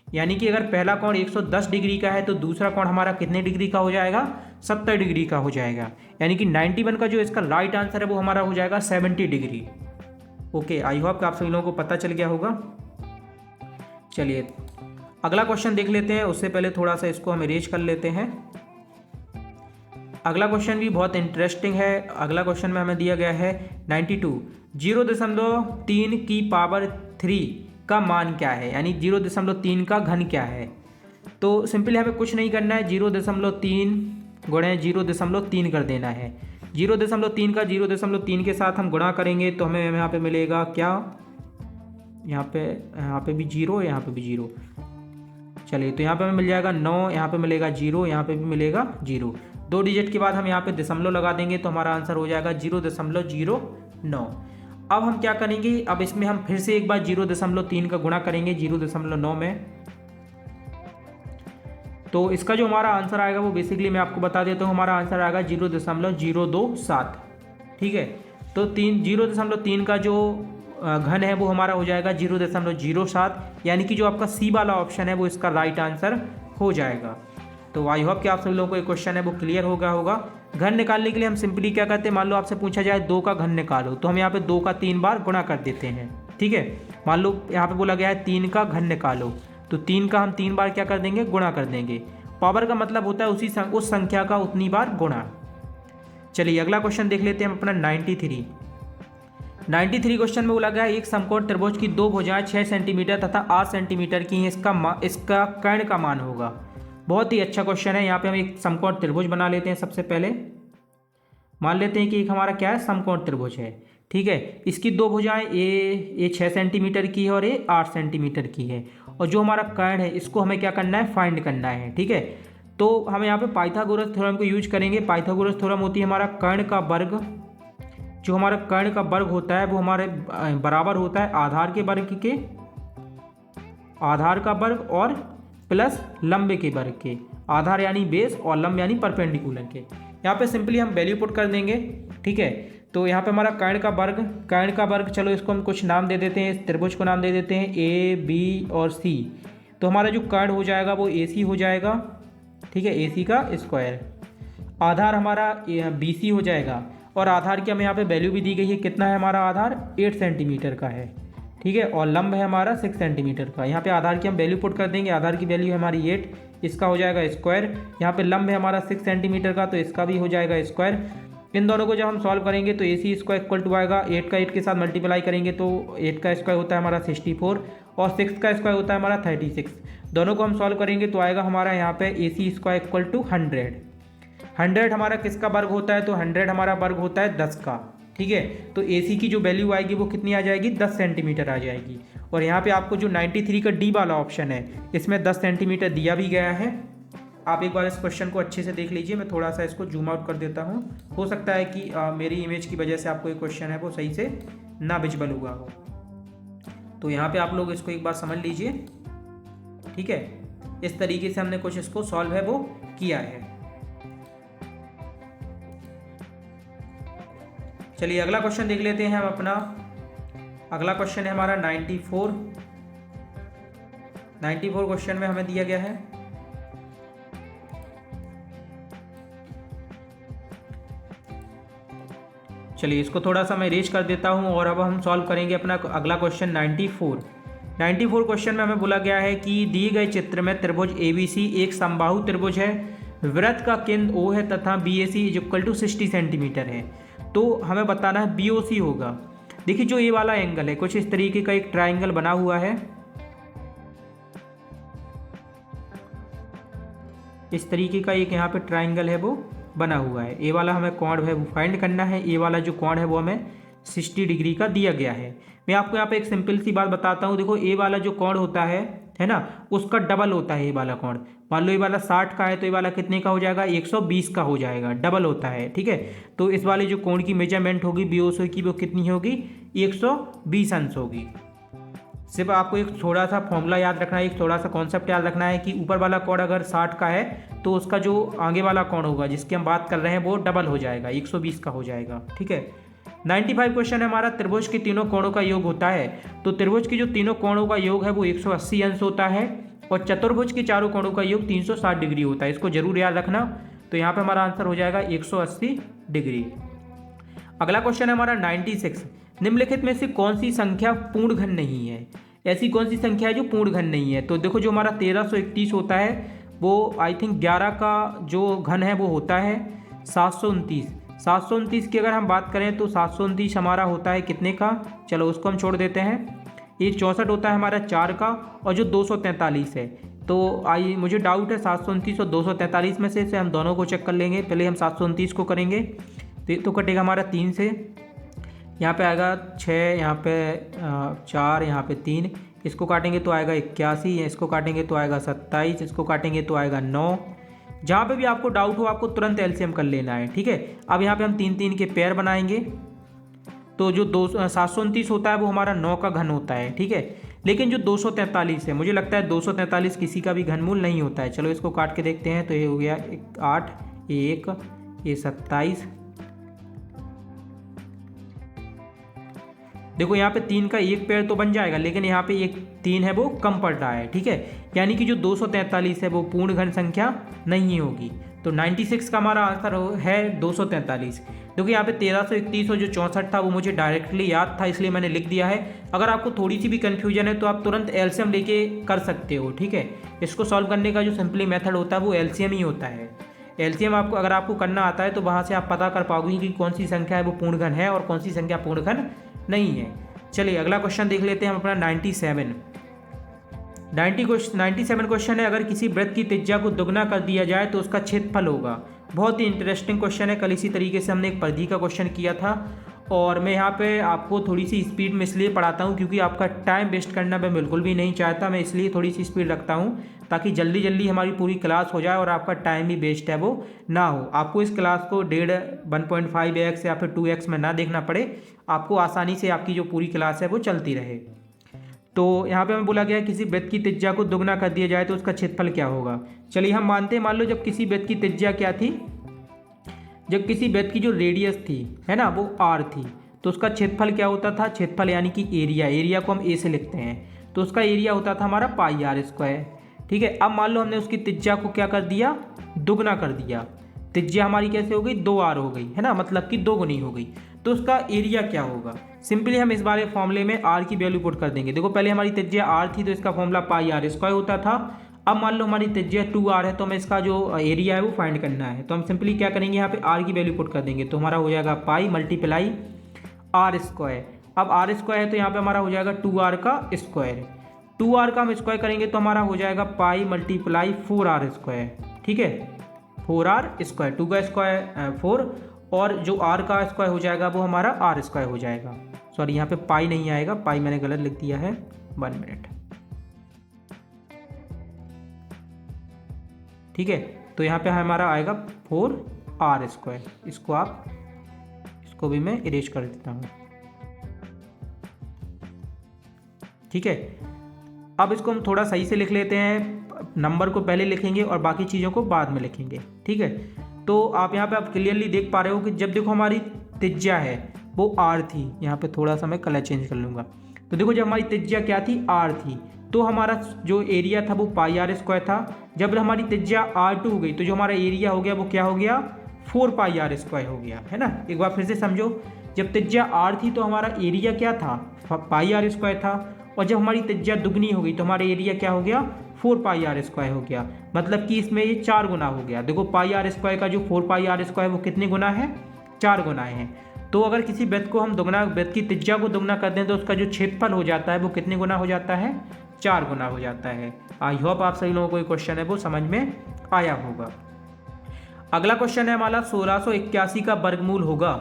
यानी कि अगर पहला कोण 110 डिग्री का है तो दूसरा कोण हमारा कितने डिग्री का हो जाएगा, 70 डिग्री का हो जाएगा। यानी कि 91 का जो इसका राइट आंसर है वो हमारा हो जाएगा 70 डिग्री। ओके, आई होप कि आप सभी लोगों को पता चल गया होगा। चलिए अगला क्वेश्चन देख लेते हैं, उससे पहले थोड़ा सा इसको हम इरेज कर लेते हैं। अगला क्वेश्चन भी बहुत इंटरेस्टिंग है। अगला क्वेश्चन में हमें दिया गया है 92, 0.3 की पावर 3 का मान क्या है, यानी 0.3 का घन क्या है। तो सिंपली हमें कुछ नहीं करना है, 0.3 गुणे 0.3 कर देना है। 0.3 का 0.3 के साथ हम गुणा करेंगे तो हमें यहाँ पे मिलेगा क्या, यहाँ पे भी 0, यहाँ पे भी 0। चलिए तो यहाँ पे हमें मिल जाएगा 9, यहाँ पे मिलेगा 0, यहाँ पे भी मिलेगा 0। 2 डिजिट के बाद हम यहाँ पे दशमलव लगा देंगे तो हमारा आंसर हो जाएगा 0.09। अब हम क्या करेंगे, अब इसमें हम फिर से एक बार 0.3 का गुणा करेंगे 0.9 में, तो इसका जो हमारा आंसर आएगा वो बेसिकली मैं आपको बता देता हूँ, हमारा आंसर आएगा 0.027। ठीक है, तो 0.3 का जो घन है वो हमारा हो जाएगा 0.07, यानी कि जो आपका सी वाला ऑप्शन है वो इसका राइट आंसर हो जाएगा। तो आई होप कि आप सभी लोगों को एक क्वेश्चन है वो क्लियर हो गया होगा। घन निकालने के लिए हम सिंपली क्या करते हैं, मान लो आपसे पूछा जाए 2 का घन निकालो, तो हम यहाँ पे 2 का 3 बार गुणा कर देते हैं। ठीक है, मान लो यहाँ पे बोला गया है 3 का घन निकालो, तो 3 का हम 3 बार क्या कर देंगे, गुणा कर देंगे। पावर का मतलब होता है उस संख्या का उतनी बार गुणा। चलिए अगला क्वेश्चन देख लेते हैं हम अपना 93 क्वेश्चन में बोला गया है एक समकोण त्रिभुज की 2 भुजाएं 6 सेंटीमीटर तथा 8 सेंटीमीटर की हैं, इसका कर्ण का मान होगा। बहुत ही अच्छा क्वेश्चन है। यहाँ पे हम एक समकोण त्रिभुज बना लेते हैं। सबसे पहले मान लेते हैं कि एक हमारा क्या है, समकोण त्रिभुज है। ठीक है, इसकी 2 भुजाएं ये 6 सेंटीमीटर की है और ये 8 सेंटीमीटर की है, और जो हमारा कर्ण है इसको हमें क्या करना है, फाइंड करना है। ठीक है, तो हम यहाँ पे पाइथागोरस थ्योरम को यूज करेंगे। पाइथागोरस थ्योरम होती है हमारा कर्ण का वर्ग, जो हमारा कर्ण का वर्ग होता है वो हमारे बराबर होता है आधार के वर्ग के, आधार का वर्ग और प्लस लंब के वर्ग के, आधार यानी बेस और लंब यानी परपेंडिकुलर के। यहाँ पे सिंपली हम वैल्यू पुट कर देंगे, ठीक है। तो यहाँ पे हमारा कर्ण का वर्ग, चलो इसको हम कुछ नाम दे देते हैं, इस त्रिभुज को नाम दे देते हैं ए बी और सी। तो हमारा जो कर्ण हो जाएगा वो ए सी हो जाएगा, ठीक है, ए सी का स्क्वायर। आधार हमारा बी सी हो जाएगा, और आधार की हमें यहाँ पे वैल्यू भी दी गई है, कितना है हमारा आधार 8 सेंटीमीटर का है, ठीक है, और लंब है हमारा 6 सेंटीमीटर का। यहाँ पे आधार की हम वैल्यू पुट कर देंगे, आधार की वैल्यू है हमारी 8, इसका हो जाएगा स्क्वायर। यहाँ पे लंब है हमारा 6 सेंटीमीटर का, तो इसका भी हो जाएगा स्क्वायर। इन दोनों को जब हम सॉल्व करेंगे तो ए सी स्क्वायर इक्वल टू आएगा 8 का 8 के साथ मल्टीप्लाई करेंगे तो 8 का स्क्वायर होता है हमारा 64 और 6 का स्क्वायर होता है हमारा 36। दोनों को हम सॉल्व करेंगे तो आएगा हमारा यहाँ पे ए सी स्क्वायर इक्वल टू 100 हमारा किसका वर्ग होता है, तो 100 हमारा वर्ग होता है 10 का, ठीक है। तो ए सी की जो वैल्यू आएगी वो कितनी आ जाएगी, 10 सेंटीमीटर आ जाएगी। और यहाँ पे आपको जो 93 का डी वाला ऑप्शन है इसमें 10 सेंटीमीटर दिया भी गया है। आप एक बार इस क्वेश्चन को अच्छे से देख लीजिए, मैं थोड़ा सा इसको जूम आउट कर देता हूँ, हो सकता है कि मेरी इमेज की वजह से आपको ये क्वेश्चन है वो सही से ना विजिबल हुआ हो। तो यहाँ पे आप लोग इसको एक बार समझ लीजिए, ठीक है। इस तरीके से हमने कुछ इसको सॉल्व है वो किया है। चलिए अगला क्वेश्चन देख लेते हैं हम अपना। अगला क्वेश्चन है हमारा 94 क्वेश्चन में हमें दिया गया है। चलिए इसको थोड़ा सा मैं रेज कर देता हूं और अब हम सॉल्व करेंगे अपना अगला क्वेश्चन 94 क्वेश्चन में हमें बोला गया है कि दिए गए चित्र में त्रिभुज ABC एक समबाहु त्रिभुज है, वृत्त का केंद्र O है तथा BAC is equal to 60 centimetre है। तो हमें बताना है BOC होगा। देखिए जो ये वाला एंगल है कुछ इस तरीके का एक ट्राइंगल बना हुआ है, इस तरीके का एक यहाँ पे ट्राइंगल है वो बना हुआ है। ए वाला हमें कोण है वो फाइंड करना है, ए वाला जो कोण है वो हमें 60 डिग्री का दिया गया है। मैं आपको यहाँ पे एक सिंपल सी बात बताता हूँ। देखो ए वाला जो कोण होता है ना, उसका डबल होता है ए वाला कोण। मान लो ये वाला 60 का है तो ये वाला कितने का हो जाएगा, 120 का हो जाएगा, डबल होता है, ठीक है। तो इस वाले जो कोण की मेजरमेंट होगी BOC की वो कितनी होगी, 120 अंश होगी। सिर्फ आपको एक थोड़ा सा फॉर्मूला याद रखना है, एक थोड़ा सा कॉन्सेप्ट याद रखना है कि ऊपर वाला कोण अगर 60 का है तो उसका जो आगे वाला कोण होगा जिसकी हम बात कर रहे हैं वो डबल हो जाएगा, 120 का हो जाएगा, ठीक है। 95 क्वेश्चन है हमारा, त्रिभुज के तीनों कोणों का योग होता है। तो त्रिभुज के जो तीनों कोणों का योग है वो 180 अंश होता है और चतुर्भुज के चारों कोणों का योग 360 डिग्री होता है। इसको जरूर याद रखना। तो यहाँ पे हमारा आंसर हो जाएगा 180 डिग्री। अगला क्वेश्चन है हमारा 96, निम्नलिखित में से कौन सी संख्या पूर्ण घन नहीं है। ऐसी कौन सी संख्या है जो पूर्ण घन नहीं है। तो देखो जो हमारा 1331 होता है वो आई थिंक 11 का जो घन है वो होता है 729 की अगर हम बात करें तो 729 हमारा होता है कितने का, चलो उसको हम छोड़ देते हैं। ये 64 होता है हमारा 4 का, और जो 243 है तो मुझे डाउट है 729 और 243 में से हम दोनों को चेक कर लेंगे। पहले हम 729 को करेंगे तो कटेगा हमारा 3 से, यहाँ पे आएगा 6, यहाँ पे 4, यहाँ पे 3, इसको काटेंगे तो आएगा 81, इसको काटेंगे तो आएगा 27, इसको काटेंगे तो आएगा 9। जहाँ पे भी आपको डाउट हो आपको तुरंत एलसीएम कर लेना है, ठीक है। अब यहाँ पे हम 3 के पेयर बनाएंगे तो जो 729 होता है वो हमारा 9 का घन होता है, ठीक है। लेकिन जो 243 है मुझे लगता है 243 किसी का भी घनमूल नहीं होता है। चलो इसको काट के देखते हैं। तो ये हो गया 8, 1, ये 27, देखो यहाँ पे 3 का एक पेड़ तो बन जाएगा लेकिन यहाँ पे एक 3 है वो कम पड़ रहा है, ठीक है। यानी कि जो 243 है वो पूर्ण घन संख्या नहीं होगी। तो 96 का हमारा आंसर है 243। देखो यहाँ पे 1331 और जो 64 था वो मुझे डायरेक्टली याद था इसलिए मैंने लिख दिया है। अगर आपको थोड़ी सी भी कन्फ्यूजन है तो आप तुरंत एलसीएम लेके कर सकते हो, ठीक है। इसको सॉल्व करने का जो सिंपली मेथड होता है वो एलसीएम ही होता है। एलसीएम आपको अगर आपको करना आता है तो वहाँ से आप पता कर पाओगे कि कौन सी संख्या है वो पूर्ण घन है और कौन सी संख्या पूर्ण घन नहीं है। चलिए अगला क्वेश्चन देख लेते हैं हम अपना 97 क्वेश्चन है, अगर किसी वृत्त की त्रिज्या को दुगना कर दिया जाए तो उसका क्षेत्रफल होगा। बहुत ही इंटरेस्टिंग क्वेश्चन है। कल इसी तरीके से हमने एक परिधि का क्वेश्चन किया था और मैं यहाँ पे आपको थोड़ी सी स्पीड में इसलिए पढ़ाता हूँ क्योंकि आपका टाइम वेस्ट करना मैं बिल्कुल भी नहीं चाहता। मैं इसलिए थोड़ी सी स्पीड रखता हूँ ताकि जल्दी जल्दी हमारी पूरी क्लास हो जाए और आपका टाइम भी वेस्ट है वो ना हो। आपको इस क्लास को 1.5x या फिर 2x में ना देखना पड़े, आपको आसानी से आपकी जो पूरी क्लास है वो चलती रहे। तो यहाँ पे हमें बोला गया है किसी वृत्त की त्रिज्या को दुगना कर दिया जाए तो उसका क्षेत्रफल क्या होगा। चलिए हम मानते हैं, मान लो जब किसी वृत्त की त्रिज्या क्या थी, जब किसी वृत्त की जो रेडियस थी है ना वो r थी, तो उसका क्षेत्रफल क्या होता था, क्षेत्रफल यानी कि एरिया को हम a से लिखते हैं, तो उसका एरिया होता था हमारा पाई आर स्क्वायर। ठीक है, अब मान लो हमने उसकी त्रिज्या को क्या कर दिया, दुगना कर दिया। त्रिज्या हमारी कैसे हो गई, 2r हो गई है ना, मतलब कि 2 गुनी हो गई। तो उसका एरिया क्या होगा, सिंपली हम इस बारे फॉर्मूले में r की वैल्यू पुट कर देंगे। देखो पहले हमारी त्रिज्या r थी तो इसका फॉर्मूला पाई आर स्क्वायर होता था। अब मान लो हमारी त्रिज्या 2r है तो हमें इसका जो एरिया है वो फाइंड करना है, तो हम सिंपली क्या करेंगे, यहाँ पे r की वैल्यू पुट कर देंगे, तो हमारा हो जाएगा पाई मल्टीप्लाई आर स्क्वायर। अब आर स्क्वायर है तो यहाँ पे हमारा हो जाएगा 2r का स्क्वायर, 2r का हम स्क्वायर करेंगे तो हमारा हो जाएगा पाई मल्टीप्लाई 4r स्क्वायर। ठीक है, 4r स्क्वायर, 2 का स्क्वायर 4 और जो r का स्क्वायर हो जाएगा वो हमारा r स्क्वायर हो जाएगा। सॉरी यहाँ पे पाई नहीं आएगा, पाई मैंने गलत लिख दिया है, 1 मिनट। ठीक है, तो यहाँ पे हमारा आएगा 4r स्क्वायर। इसको भी मैं इरेज कर देता हूँ। ठीक है, अब इसको हम थोड़ा सही से लिख लेते हैं, नंबर को पहले लिखेंगे और बाकी चीज़ों को बाद में लिखेंगे। ठीक है, तो आप यहाँ पे आप क्लियरली देख पा रहे हो कि जब देखो हमारी त्रिज्या है वो r थी, यहाँ पे थोड़ा सा मैं कलर चेंज कर लूँगा। तो देखो जब हमारी त्रिज्या क्या थी, r थी, तो हमारा जो एरिया था वो पाई आर स्क्वायर था। जब हमारी त्रिज्या r2 हो गई तो जो हमारा एरिया हो गया वो क्या हो गया, 4 पाई आर स्क्वायर हो गया, है ना। एक बार फिर से समझो, जब त्रिज्या r थी तो हमारा एरिया क्या था, पाई आर स्क्वायर था, और जब हमारी त्रिज्या दुगनी हो गई तो हमारा एरिया क्या हो गया, 4 पाई आर स्क्वायर हो गया। मतलब कि इसमें ये 4 गुना हो गया। देखो पाई आर स्क्वायर का जो 4 पाई आर स्क्वायर वो कितने गुना है, 4 गुना है। तो अगर किसी वृत्त को हम दुगना, वृत्त की त्रिज्या को दुगना कर दें तो उसका जो क्षेत्रफल हो जाता है वो कितने गुना हो जाता है, 4 गुना हो जाता है। आई होप आप सभी लोगों को ये क्वेश्चन है वो समझ में आया होगा। अगला क्वेश्चन है हमारा 1681 का वर्गमूल होगा।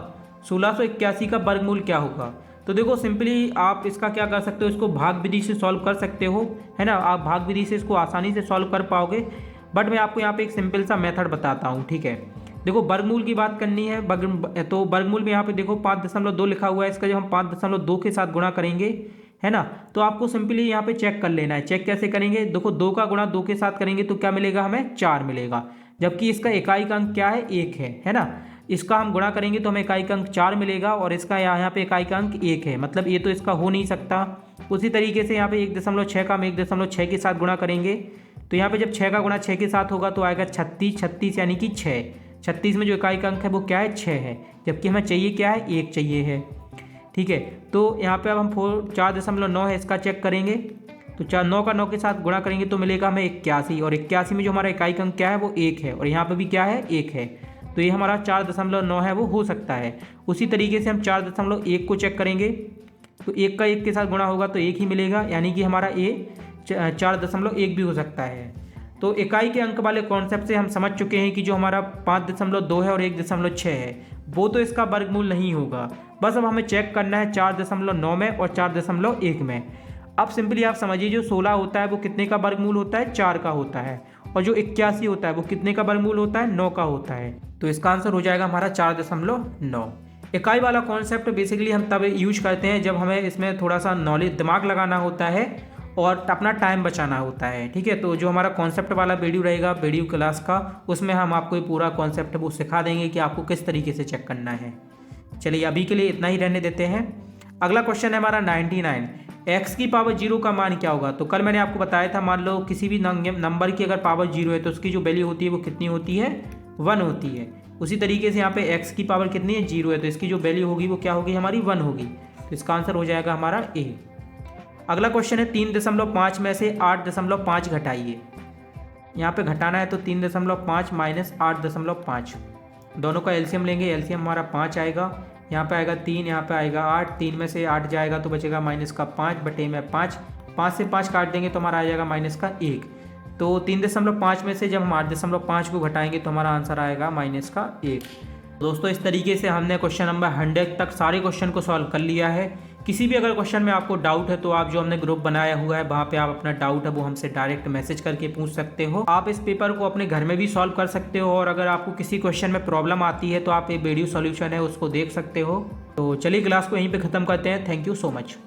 1681 का वर्गमूल क्या होगा। तो देखो सिंपली आप इसका क्या कर सकते हो, इसको भाग विधि से सॉल्व कर सकते हो, है ना। आप भाग विधि से इसको आसानी से सॉल्व कर पाओगे, बट मैं आपको यहाँ पे एक सिंपल सा मेथड बताता हूँ। ठीक है, देखो वर्गमूल की बात करनी है, तो वर्गमूल में यहाँ पे देखो 5.2 लिखा हुआ है, इसका जब हम 5.2 के साथ गुणा करेंगे, है ना, तो आपको सिंपली यहाँ पे चेक कर लेना है। चेक कैसे करेंगे, देखो 2 का गुणा 2 के साथ करेंगे तो क्या मिलेगा, हमें 4 मिलेगा, जबकि इसका इकाई का अंक क्या है, 1 है ना। इसका हम गुणा करेंगे तो हमें इकाई का अंक 4 मिलेगा और इसका यहाँ पे इकाई का अंक 1 है, मतलब ये तो इसका हो नहीं सकता। उसी तरीके से यहाँ पे 1.6 का हम 1.6 के साथ गुणा करेंगे तो यहाँ पे जब 6 का गुणा 6 के साथ होगा तो आएगा 36 यानी कि 6। 36 में जो इकाई का अंक है वो क्या है, 6 है, जबकि हमें चाहिए क्या है, 1 चाहिए है। ठीक है, तो यहाँ पे अब हम 4.9 है इसका चेक करेंगे तो 9 का 9 के साथ गुणा करेंगे तो मिलेगा हमें 81, और 81 में जो हमारा इकाई का अंक क्या है वो 1 है, और यहाँ पे भी क्या है, 1 है, तो ये हमारा 4.9 है वो हो सकता है। उसी तरीके से हम 4.1 को चेक करेंगे तो 1 का 1 के साथ गुणा होगा तो 1 ही मिलेगा, यानी कि हमारा ये 4.1 भी हो सकता है। तो इकाई के अंक वाले कॉन्सेप्ट से हम समझ चुके हैं कि जो हमारा 5.2 है और 1.6 है वो तो इसका वर्गमूल नहीं होगा। बस अब हमें चेक करना है 4.9 में और 4.1 में। अब सिंपली आप समझिए, जो 16 होता है वो कितने का वर्गमूल होता है, 4 का होता है, और जो 81 होता है वो कितने का वर्गमूल होता है, 9 का होता है। तो इसका आंसर हो जाएगा हमारा 4.9। इकाई वाला कॉन्सेप्ट बेसिकली हम तब यूज करते हैं जब हमें इसमें थोड़ा सा नॉलेज, दिमाग लगाना होता है और अपना टाइम बचाना होता है। ठीक है, तो जो हमारा कॉन्सेप्ट वाला वीडियो रहेगा, वीडियो क्लास का, उसमें हम आपको ये पूरा कॉन्सेप्ट वो सिखा देंगे कि आपको किस तरीके से चेक करना है। चलिए अभी के लिए इतना ही रहने देते हैं। अगला क्वेश्चन है हमारा 99, x की पावर 0 का मान क्या होगा। तो कल मैंने आपको बताया था, मान लो किसी भी नंबर की अगर पावर 0 है तो उसकी जो वैल्यू होती है वो कितनी होती है, 1 होती है। उसी तरीके से यहाँ पे x की पावर कितनी है, 0 है, तो इसकी जो वैल्यू होगी वो क्या होगी, हमारी 1 होगी। तो इसका आंसर हो जाएगा हमारा A। अगला क्वेश्चन है 3.5 में से 8.5 घटाइए। यहाँ पे घटाना है तो 3.5 माइनस 8.5, दोनों का एलसीएम लेंगे, एलसीएम हमारा 5 आएगा, यहाँ पे आएगा 3, यहाँ पे आएगा 8, 3 में से 8 जाएगा तो बचेगा माइनस का 5 बटे में 5, 5 से 5 काट देंगे तो हमारा आ जाएगा माइनस का 1। तो 3.5 में से जब हम 8.5 को घटाएंगे तो हमारा आंसर आएगा माइनस का 1। दोस्तों इस तरीके से हमने क्वेश्चन नंबर 100 तक सारे क्वेश्चन को सॉल्व कर लिया है। किसी भी अगर क्वेश्चन में आपको डाउट है तो आप जो हमने ग्रुप बनाया हुआ है वहाँ पे आप अपना डाउट है वो हमसे डायरेक्ट मैसेज करके पूछ सकते हो। आप इस पेपर को अपने घर में भी सॉल्व कर सकते हो, और अगर आपको किसी क्वेश्चन में प्रॉब्लम आती है तो आप ये वीडियो सॉल्यूशन है उसको देख सकते हो। तो चलिए क्लास को यहीं पे ख़त्म करते हैं। Thank you so much.